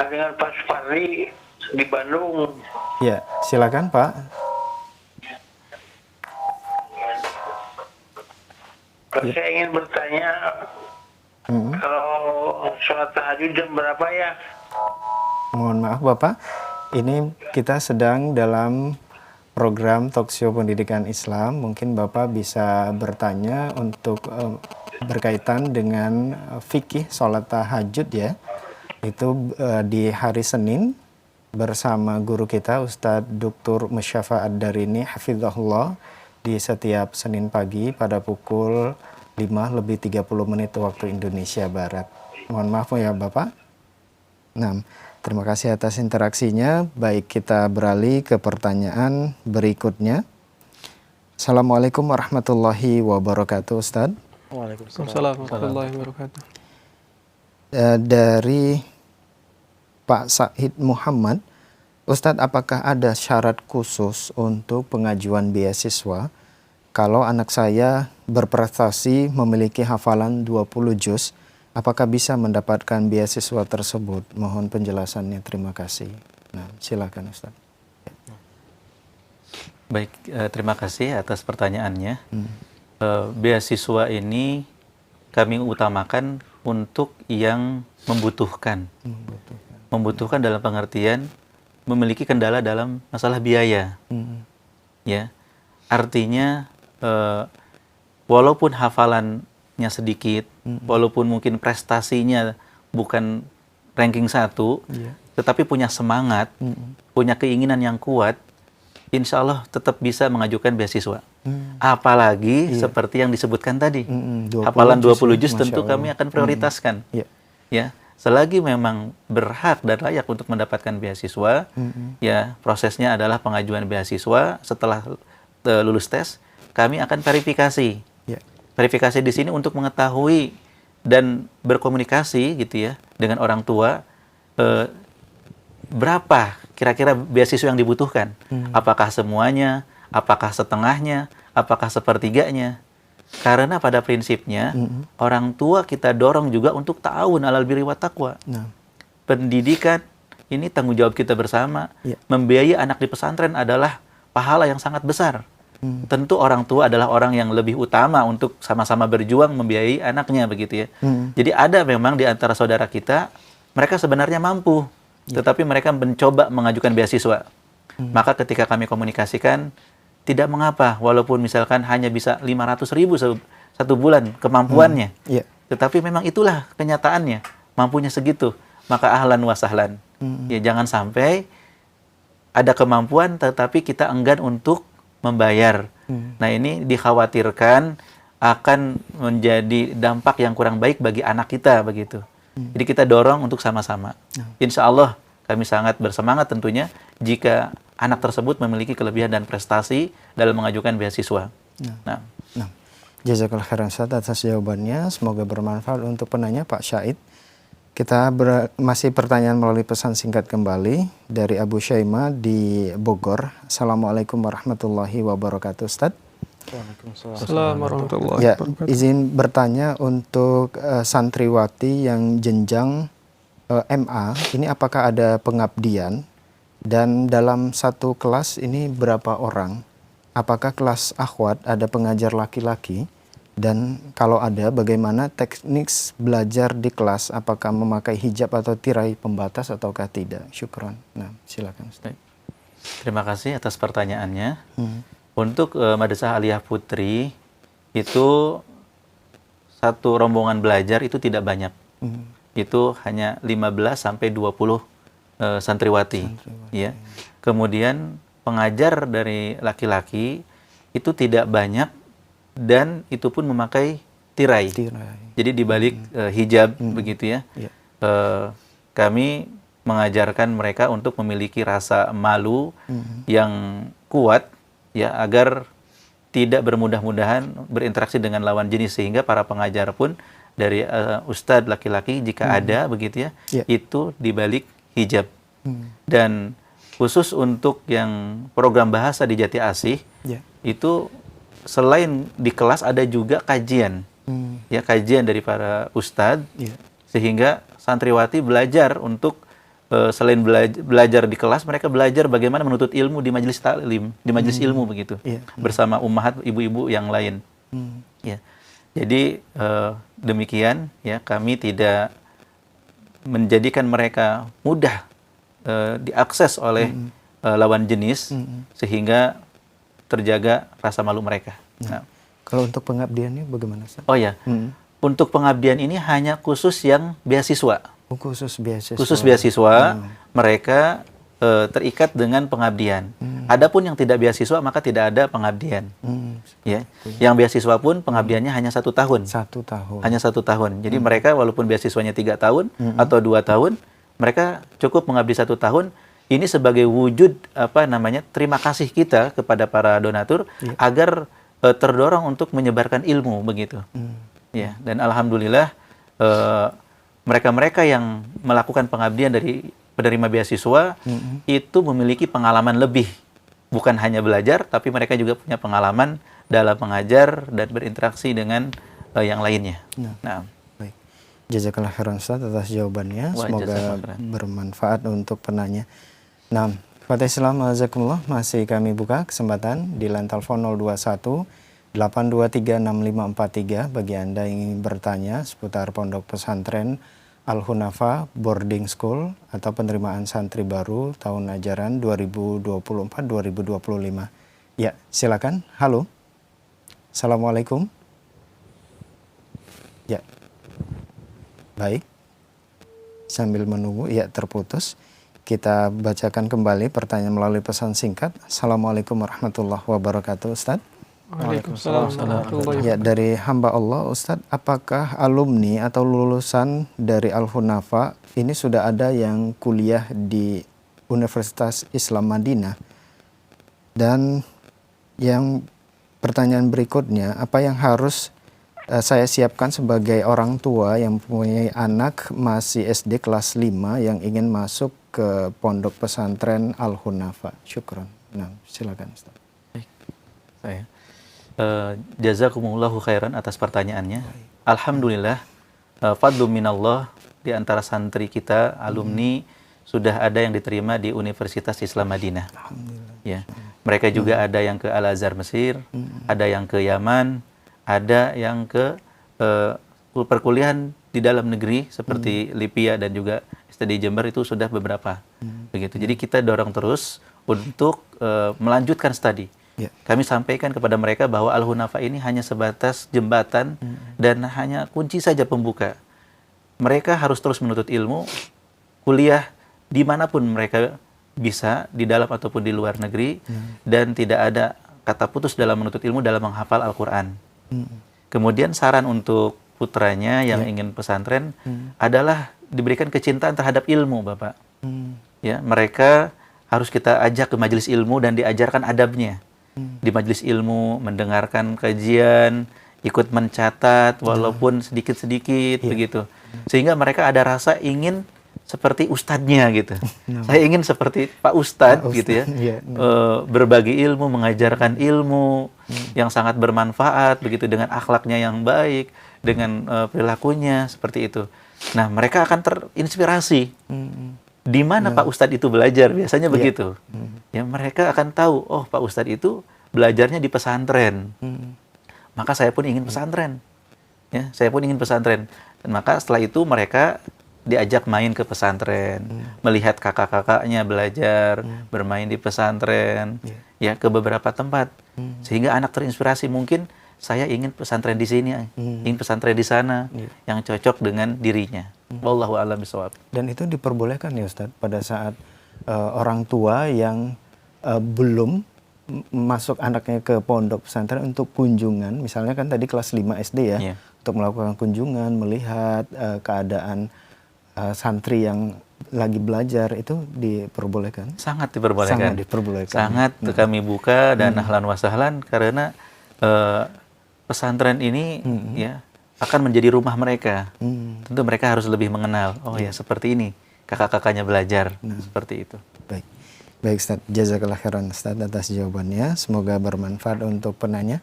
Dengan Pak Supardi di Bandung. Ya, silakan Pak. Saya ingin bertanya, kalau sholat tahajud jam berapa ya? Mohon maaf Bapak, ini kita sedang dalam program talkshow pendidikan Islam. Mungkin Bapak bisa bertanya untuk berkaitan dengan fikih sholat tahajud ya. Itu di hari Senin bersama guru kita Ustadz Dr. Musyafa Ad-Darini hafizahullah di setiap Senin pagi pada pukul 5:30 waktu Indonesia Barat. Mohon maaf ya Bapak. Nah, terima kasih atas interaksinya. Baik, kita beralih ke pertanyaan berikutnya. Assalamualaikum warahmatullahi wabarakatuh, Ustaz. Waalaikumsalam warahmatullahi wabarakatuh. Dari Pak Said Muhammad, Ustadz, apakah ada syarat khusus untuk pengajuan beasiswa kalau anak saya berprestasi memiliki hafalan 20 juz, apakah bisa mendapatkan beasiswa tersebut? Mohon penjelasannya, terima kasih. Nah, silakan Ustaz. Baik, terima kasih atas pertanyaannya. Beasiswa ini kami utamakan untuk yang membutuhkan. Membutuhkan dalam pengertian memiliki kendala dalam masalah biaya. Ya, artinya walaupun hafalannya sedikit, walaupun mungkin prestasinya bukan ranking 1, tetapi punya semangat, punya keinginan yang kuat, insya Allah tetap bisa mengajukan beasiswa. Apalagi seperti yang disebutkan tadi, hafalan 20 juz tentu kami akan prioritaskan. Ya, selagi memang berhak dan layak untuk mendapatkan beasiswa, ya prosesnya adalah pengajuan beasiswa. Setelah lulus tes, kami akan verifikasi. Verifikasi di sini untuk mengetahui dan berkomunikasi gitu ya dengan orang tua, berapa kira-kira beasiswa yang dibutuhkan. Apakah semuanya, apakah setengahnya, apakah sepertiganya. Karena pada prinsipnya orang tua kita dorong juga untuk ta'awun 'alal birri wat taqwa. Pendidikan ini tanggung jawab kita bersama. Membiayai anak di pesantren adalah pahala yang sangat besar. Tentu orang tua adalah orang yang lebih utama untuk sama-sama berjuang membiayai anaknya begitu ya. Jadi ada memang di antara saudara kita, mereka sebenarnya mampu, tetapi mereka mencoba mengajukan beasiswa. Maka ketika kami komunikasikan, tidak mengapa, walaupun misalkan hanya bisa 500.000 satu bulan kemampuannya. Tetapi memang itulah kenyataannya, mampunya segitu. Maka ahlan wa sahlan. Ya, jangan sampai ada kemampuan tetapi kita enggan untuk membayar. Nah, ini dikhawatirkan akan menjadi dampak yang kurang baik bagi anak kita begitu. Jadi kita dorong untuk sama-sama. Insya Allah kami sangat bersemangat tentunya jika anak tersebut memiliki kelebihan dan prestasi dalam mengajukan beasiswa. Nah. Jazakallah khairan Ustaz atas jawabannya. Semoga bermanfaat untuk penanya Pak Syahid. Kita masih pertanyaan melalui pesan singkat kembali dari Abu Syaimah di Bogor. Assalamualaikum warahmatullahi wabarakatuh, Ustaz. Waalaikumsalam warahmatullahi wabarakatuh. Izin bertanya untuk santriwati yang jenjang MA, ini apakah ada pengabdian? Dan dalam satu kelas ini berapa orang? Apakah kelas akhwat ada pengajar laki-laki? Dan kalau ada, bagaimana teknik belajar di kelas? Apakah memakai hijab atau tirai pembatas ataukah tidak? Syukron. Nah, silakan Ustaz. Terima kasih atas pertanyaannya. Untuk Madrasah Aliyah Putri, itu satu rombongan belajar itu tidak banyak. Itu hanya 15 sampai 20 santriwati. Ya. Kemudian pengajar dari laki-laki itu tidak banyak, dan itu pun memakai tirai. Jadi dibalik hijab begitu ya. Kami mengajarkan mereka untuk memiliki rasa malu yang kuat ya, agar tidak bermudah-mudahan berinteraksi dengan lawan jenis, sehingga para pengajar pun dari ustadz laki-laki jika ada begitu ya, itu dibalik hijab. Dan khusus untuk yang program bahasa di Jati Asih itu selain di kelas ada juga kajian, ya, kajian dari para ustadz, sehingga santriwati belajar untuk selain belajar di kelas, mereka belajar bagaimana menuntut ilmu di majelis taklim, di majelis ilmu begitu, bersama ummahat ibu-ibu yang lain. Ya, jadi demikian ya, kami tidak menjadikan mereka mudah diakses oleh lawan jenis, sehingga terjaga rasa malu mereka. Nah. Kalau untuk pengabdiannya bagaimana, Ustaz? Oh ya, untuk pengabdian ini hanya khusus yang beasiswa. Khusus beasiswa. Khusus beasiswa, mereka terikat dengan pengabdian. Adapun yang tidak beasiswa maka tidak ada pengabdian. Ya, yang beasiswa pun pengabdiannya hanya 1 tahun. 1 tahun. Hanya 1 tahun. Jadi mereka walaupun beasiswanya 3 tahun atau 2 tahun, mereka cukup mengabdi 1 tahun. Ini sebagai wujud terima kasih kita kepada para donatur agar terdorong untuk menyebarkan ilmu begitu. Ya, dan alhamdulillah mereka-mereka yang melakukan pengabdian dari penerima beasiswa itu memiliki pengalaman lebih, bukan hanya belajar, tapi mereka juga punya pengalaman dalam mengajar dan berinteraksi dengan yang lainnya. Nah. Baik. Jazakallah khairan Ustaz atas jawabannya. Semoga bermanfaat untuk penanya. Nah, Fatih Islam Azakumullah, masih kami buka kesempatan di line telepon 021 823 6543 bagi Anda yang ingin bertanya seputar pondok pesantren Al-Hunafa Boarding School atau penerimaan santri baru tahun ajaran 2024-2025. Ya, silakan. Halo. Assalamualaikum. Ya. Baik. Sambil menunggu, ya terputus. Kita bacakan kembali pertanyaan melalui pesan singkat. Assalamualaikum warahmatullahi wabarakatuh, Ustaz. Waalaikumsalam. Ya, dari hamba Allah, Ustaz, apakah alumni atau lulusan dari Al-Hunafa ini sudah ada yang kuliah di Universitas Islam Madinah? Dan yang pertanyaan berikutnya, apa yang harus saya siapkan sebagai orang tua yang mempunyai anak masih SD kelas 5 yang ingin masuk ke pondok pesantren Al-Hunafa? Syukron. Nah, silakan Ustaz. Baik. Saya jazakumullahu khairan atas pertanyaannya. Alhamdulillah, fadlu minallah, di antara santri kita, alumni sudah ada yang diterima di Universitas Islam Madinah. Ya. Mereka juga ada yang ke Al-Azhar Mesir, ada yang ke Yaman, ada yang ke perkuliahan di dalam negeri seperti Lipia dan juga STD Jember itu sudah beberapa. Begitu. Jadi kita dorong terus untuk melanjutkan studi. Kami sampaikan kepada mereka bahwa Al-Hunafa ini hanya sebatas jembatan dan hanya kunci saja pembuka. Mereka harus terus menuntut ilmu, kuliah dimanapun mereka bisa, di dalam ataupun di luar negeri, dan tidak ada kata putus dalam menuntut ilmu dalam menghafal Al-Quran. Kemudian saran untuk putranya yang ingin pesantren adalah diberikan kecintaan terhadap ilmu, Bapak. Ya, mereka harus kita ajak ke majelis ilmu dan diajarkan adabnya. Di majelis ilmu, mendengarkan kajian, ikut mencatat walaupun sedikit-sedikit begitu. Sehingga mereka ada rasa ingin seperti ustadznya gitu. Saya ingin seperti Pak Ustadz gitu ya. Berbagi ilmu, mengajarkan ilmu yang sangat bermanfaat begitu, dengan akhlaknya yang baik, dengan perilakunya seperti itu. Nah, mereka akan terinspirasi. Di mana Pak Ustadz itu belajar? Biasanya begitu. Ya, mereka akan tahu, oh Pak Ustadz itu belajarnya di pesantren. Maka saya pun ingin pesantren. Ya, saya pun ingin pesantren. Dan maka setelah itu mereka diajak main ke pesantren, melihat kakak-kakaknya belajar, bermain di pesantren, ya ke beberapa tempat. Sehingga anak terinspirasi, mungkin saya ingin pesantren di sini, ingin pesantren di sana, yang cocok dengan dirinya. Wallahu a'lam bishawab. Dan itu diperbolehkan ya Ustadz pada saat orang tua yang belum masuk anaknya ke pondok pesantren untuk kunjungan, misalnya kan tadi kelas 5 SD ya, untuk melakukan kunjungan, melihat keadaan santri yang lagi belajar, itu diperbolehkan? Sangat diperbolehkan. Sangat diperbolehkan. Sangat kami buka dan ahlan wa sahlan, karena pesantren ini ya akan menjadi rumah mereka. Tentu mereka harus lebih mengenal, oh ya seperti ini kakak-kakaknya belajar, seperti itu. Baik Ustadz, jazakallah khairan Ustadz atas jawabannya, semoga bermanfaat untuk penanya.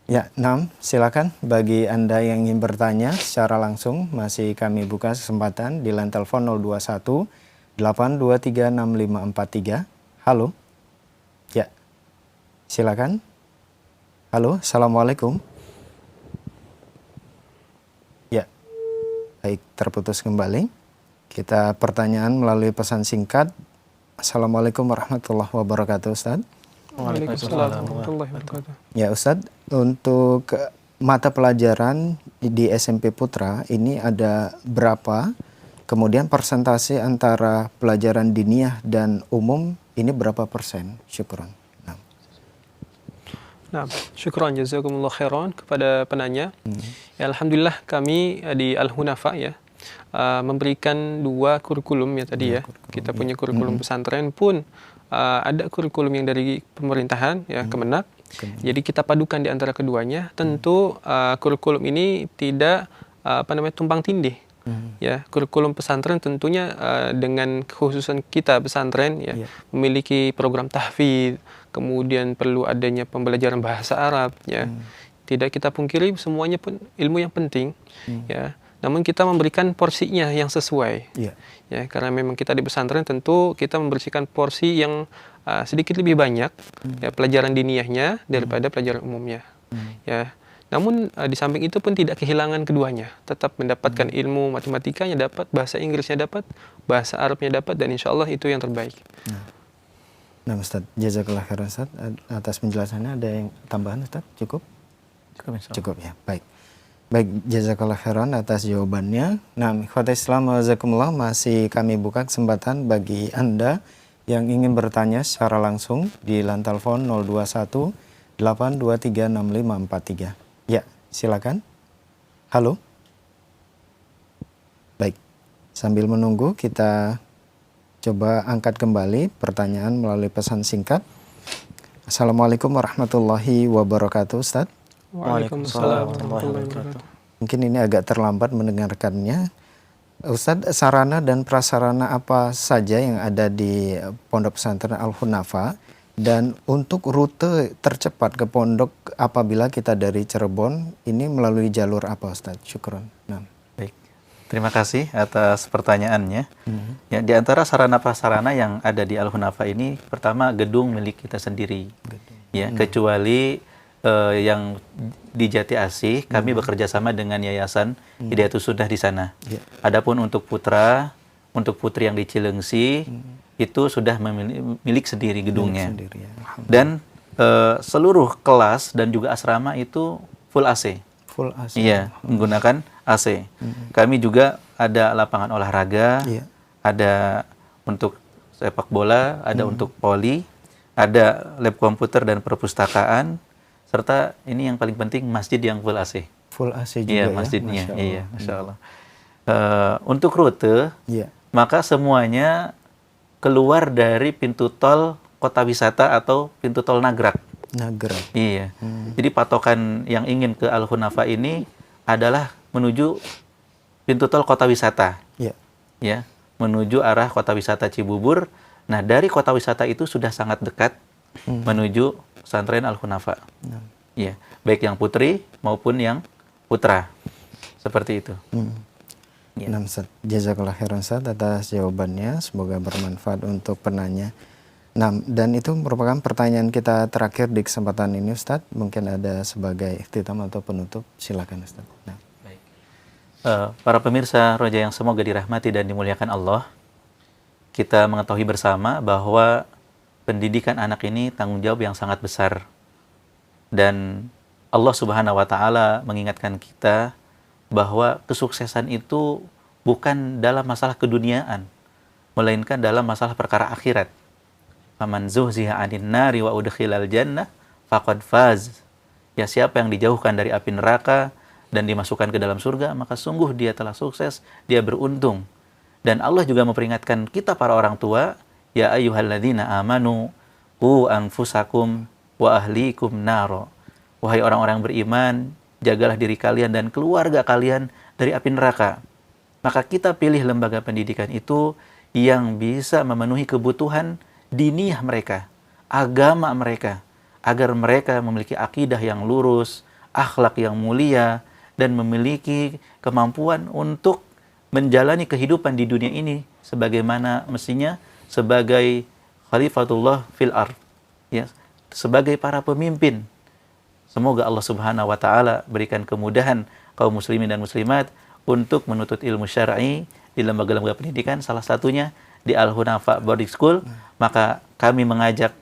Ya, silakan bagi Anda yang ingin bertanya secara langsung, masih kami buka kesempatan di line telepon 021 823 6543. Halo. Ya. Silakan. Halo, Assalamualaikum. Ya. Baik, terputus kembali. Kita pertanyaan melalui pesan singkat. Assalamualaikum warahmatullahi wabarakatuh, Ustaz. Waalaikumsalam warahmatullahi wabarakatuh. Ya Ustadz, untuk mata pelajaran di SMP Putra ini ada berapa? Kemudian persentase antara pelajaran diniyah dan umum ini berapa persen? Syukron. Nah, syukron jazakumullah khairan kepada penanya. Ya, alhamdulillah kami di Al-Hunafa ya memberikan 2 kurikulum ya tadi ya. Kita punya kurikulum pesantren pun ada kurikulum yang dari pemerintahan ya, Kemenak. Jadi kita padukan di antara keduanya. Tentu kurikulum ini tidak tumpang tindih. Ya, kurikulum pesantren tentunya dengan kekhususan kita pesantren ya, memiliki program tahfidz, kemudian perlu adanya pembelajaran bahasa Arab ya. Tidak kita pungkiri semuanya pun ilmu yang penting ya. Namun kita memberikan porsinya yang sesuai. Ya, karena memang kita di pesantren tentu kita membersihkan porsi yang sedikit lebih banyak ya, pelajaran diniyahnya daripada pelajaran umumnya. Ya. Namun di samping itu pun tidak kehilangan keduanya. Tetap mendapatkan ilmu matematikanya dapat, bahasa Inggrisnya dapat, bahasa Arabnya dapat, dan insya Allah itu yang terbaik. Nah Ustaz, jazakallah khairan Ustaz atas penjelasannya. Ada yang tambahan Ustaz? Cukup? Cukup ya, baik. Baik, jazakallah khairan atas jawabannya. Nah, ikhwata Islam wajazakumullah, masih kami buka kesempatan bagi Anda yang ingin bertanya secara langsung di line telepon 021 823 6543. Ya, silakan. Halo. Baik. Sambil menunggu kita coba angkat kembali pertanyaan melalui pesan singkat. Assalamualaikum warahmatullahi wabarakatuh, Ustaz. Waalaikumsalam warahmatullahi wabarakatuh. Mungkin ini agak terlambat mendengarkannya. Ustadz, sarana dan prasarana apa saja yang ada di Pondok Pesantren Al-Hunafa, dan untuk rute tercepat ke pondok apabila kita dari Cirebon ini melalui jalur apa Ustadz? Syukron. Nah. Baik. Terima kasih atas pertanyaannya. Ya, di antara sarana prasarana yang ada di Al-Hunafa ini, pertama gedung milik kita sendiri. Ya, kecuali yang di Jati Asih, kami bekerja sama dengan Yayasan Hidayatus Sunnah di sana. Adapun untuk putra, untuk putri yang di Cilengsi, itu sudah milik sendiri gedungnya. Dan seluruh kelas dan juga asrama itu full AC. Full AC. Iya, menggunakan AC. Kami juga ada lapangan olahraga, ada untuk sepak bola, ada untuk voli, ada lab komputer dan perpustakaan, serta ini yang paling penting masjid yang full AC. Full AC juga iya, ya? masjidnya. Masya Allah. Iya, Masya Allah. Untuk rute, maka semuanya keluar dari pintu tol kota wisata atau pintu tol Nagrak. Nagrak. Iya. Jadi patokan yang ingin ke Al-Hunafa ini adalah menuju pintu tol kota wisata. Ya, menuju arah kota wisata Cibubur. Nah, dari kota wisata itu sudah sangat dekat menuju pesantren Al-Hunafa. Iya, baik yang putri maupun yang putra. Seperti itu. Jazakallah khairan Ustaz atas jawabannya. Semoga bermanfaat untuk penanya. Nah, dan itu merupakan pertanyaan kita terakhir di kesempatan ini, Ustaz. Mungkin ada sebagai ikhtitam atau penutup. Silakan, Ustaz. Nah. Baik. Para pemirsa Roja yang semoga dirahmati dan dimuliakan Allah, kita mengetahui bersama bahwa pendidikan anak ini tanggung jawab yang sangat besar. Dan Allah Subhanahu wa Ta'ala mengingatkan kita bahwa kesuksesan itu bukan dalam masalah keduniaan, melainkan dalam masalah perkara akhirat. Faman zuhziha 'anil nari wa udkhilal jannah faqad faz. Ya, siapa yang dijauhkan dari api neraka dan dimasukkan ke dalam surga, maka sungguh dia telah sukses, dia beruntung. Dan Allah juga memperingatkan kita para orang tua, ya ayyuhalladzina amanu qu anfusakum wa ahlikum naro. Wahai orang-orang beriman, jagalah diri kalian dan keluarga kalian dari api neraka. Maka kita pilih lembaga pendidikan itu yang bisa memenuhi kebutuhan diniyah mereka, agama mereka, agar mereka memiliki akidah yang lurus, akhlak yang mulia, dan memiliki kemampuan untuk menjalani kehidupan di dunia ini sebagaimana mestinya, sebagai khalifatullah fil ardh, ya, sebagai para pemimpin. Semoga Allah Subhanahu wa Ta'ala berikan kemudahan kaum muslimin dan muslimat untuk menuntut ilmu syar'i di lembaga-lembaga pendidikan, salah satunya di Al-Hunafa Boarding School. Maka kami mengajak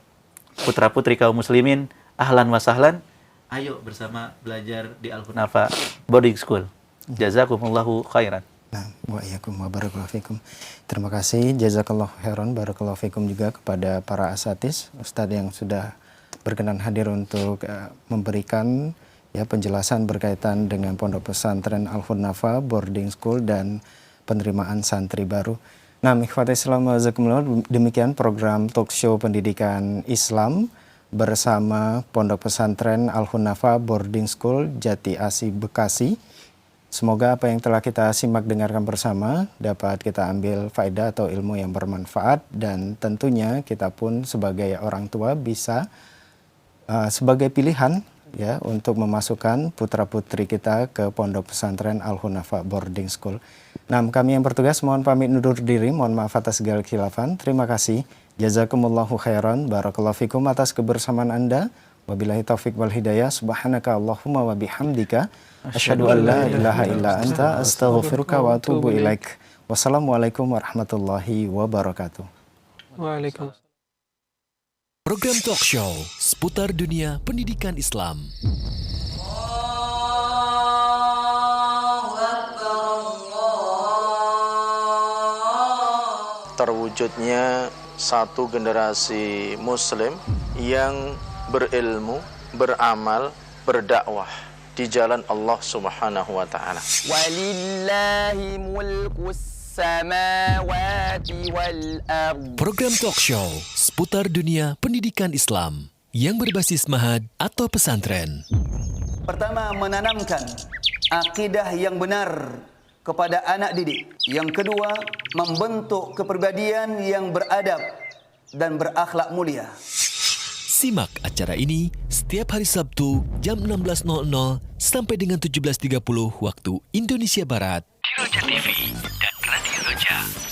putra-putri kaum muslimin, ahlan wa sahlan, ayo bersama belajar di Al-Hunafa Boarding School. Jazakumullahu khairan. Nah, wa iyyakum wa barakallahu fikum. Terima kasih, jazakallahu khairan, barakallahu fikum juga kepada para asatiz, Ustadz yang sudah berkenan hadir untuk memberikan penjelasan berkaitan dengan Pondok Pesantren Al-Hunafa Boarding School dan penerimaan santri baru. Nah, ikhwati Islam wajazakumullah, demikian program talk show pendidikan Islam bersama Pondok Pesantren Al-Hunafa Boarding School Jati Asih Bekasi. Semoga apa yang telah kita simak dengarkan bersama dapat kita ambil faedah atau ilmu yang bermanfaat, dan tentunya kita pun sebagai orang tua bisa sebagai pilihan ya untuk memasukkan putra-putri kita ke Pondok Pesantren Al-Hunafa Boarding School. Nah, kami yang bertugas mohon pamit undur diri, mohon maaf atas segala khilafan. Terima kasih. Jazakumullahu khairan, barakallahu fikum atas kebersamaan Anda. Wabillahi taufik wal hidayah. Subhanaka Allahumma wa bihamdika asyhadu an la ilaha illa anta astaghfiruka wa atubu ilaik. Wassalamualaikum warahmatullahi wabarakatuh. Waalaikumsalam. Program talk show seputar dunia pendidikan Islam. Terwujudnya satu generasi muslim yang berilmu, beramal, berdakwah di jalan Allah Subhanahu wa Ta'ala. Walillahi mulkus samawati wal ardh. Program talk show seputar dunia pendidikan Islam yang berbasis mahad atau pesantren. Pertama, menanamkan akidah yang benar kepada anak didik. Yang kedua, membentuk kepribadian yang beradab dan berakhlak mulia. Simak acara ini setiap hari Sabtu jam 16.00 sampai dengan 17.30 waktu Indonesia Barat di Roja TV dan Radio Roja.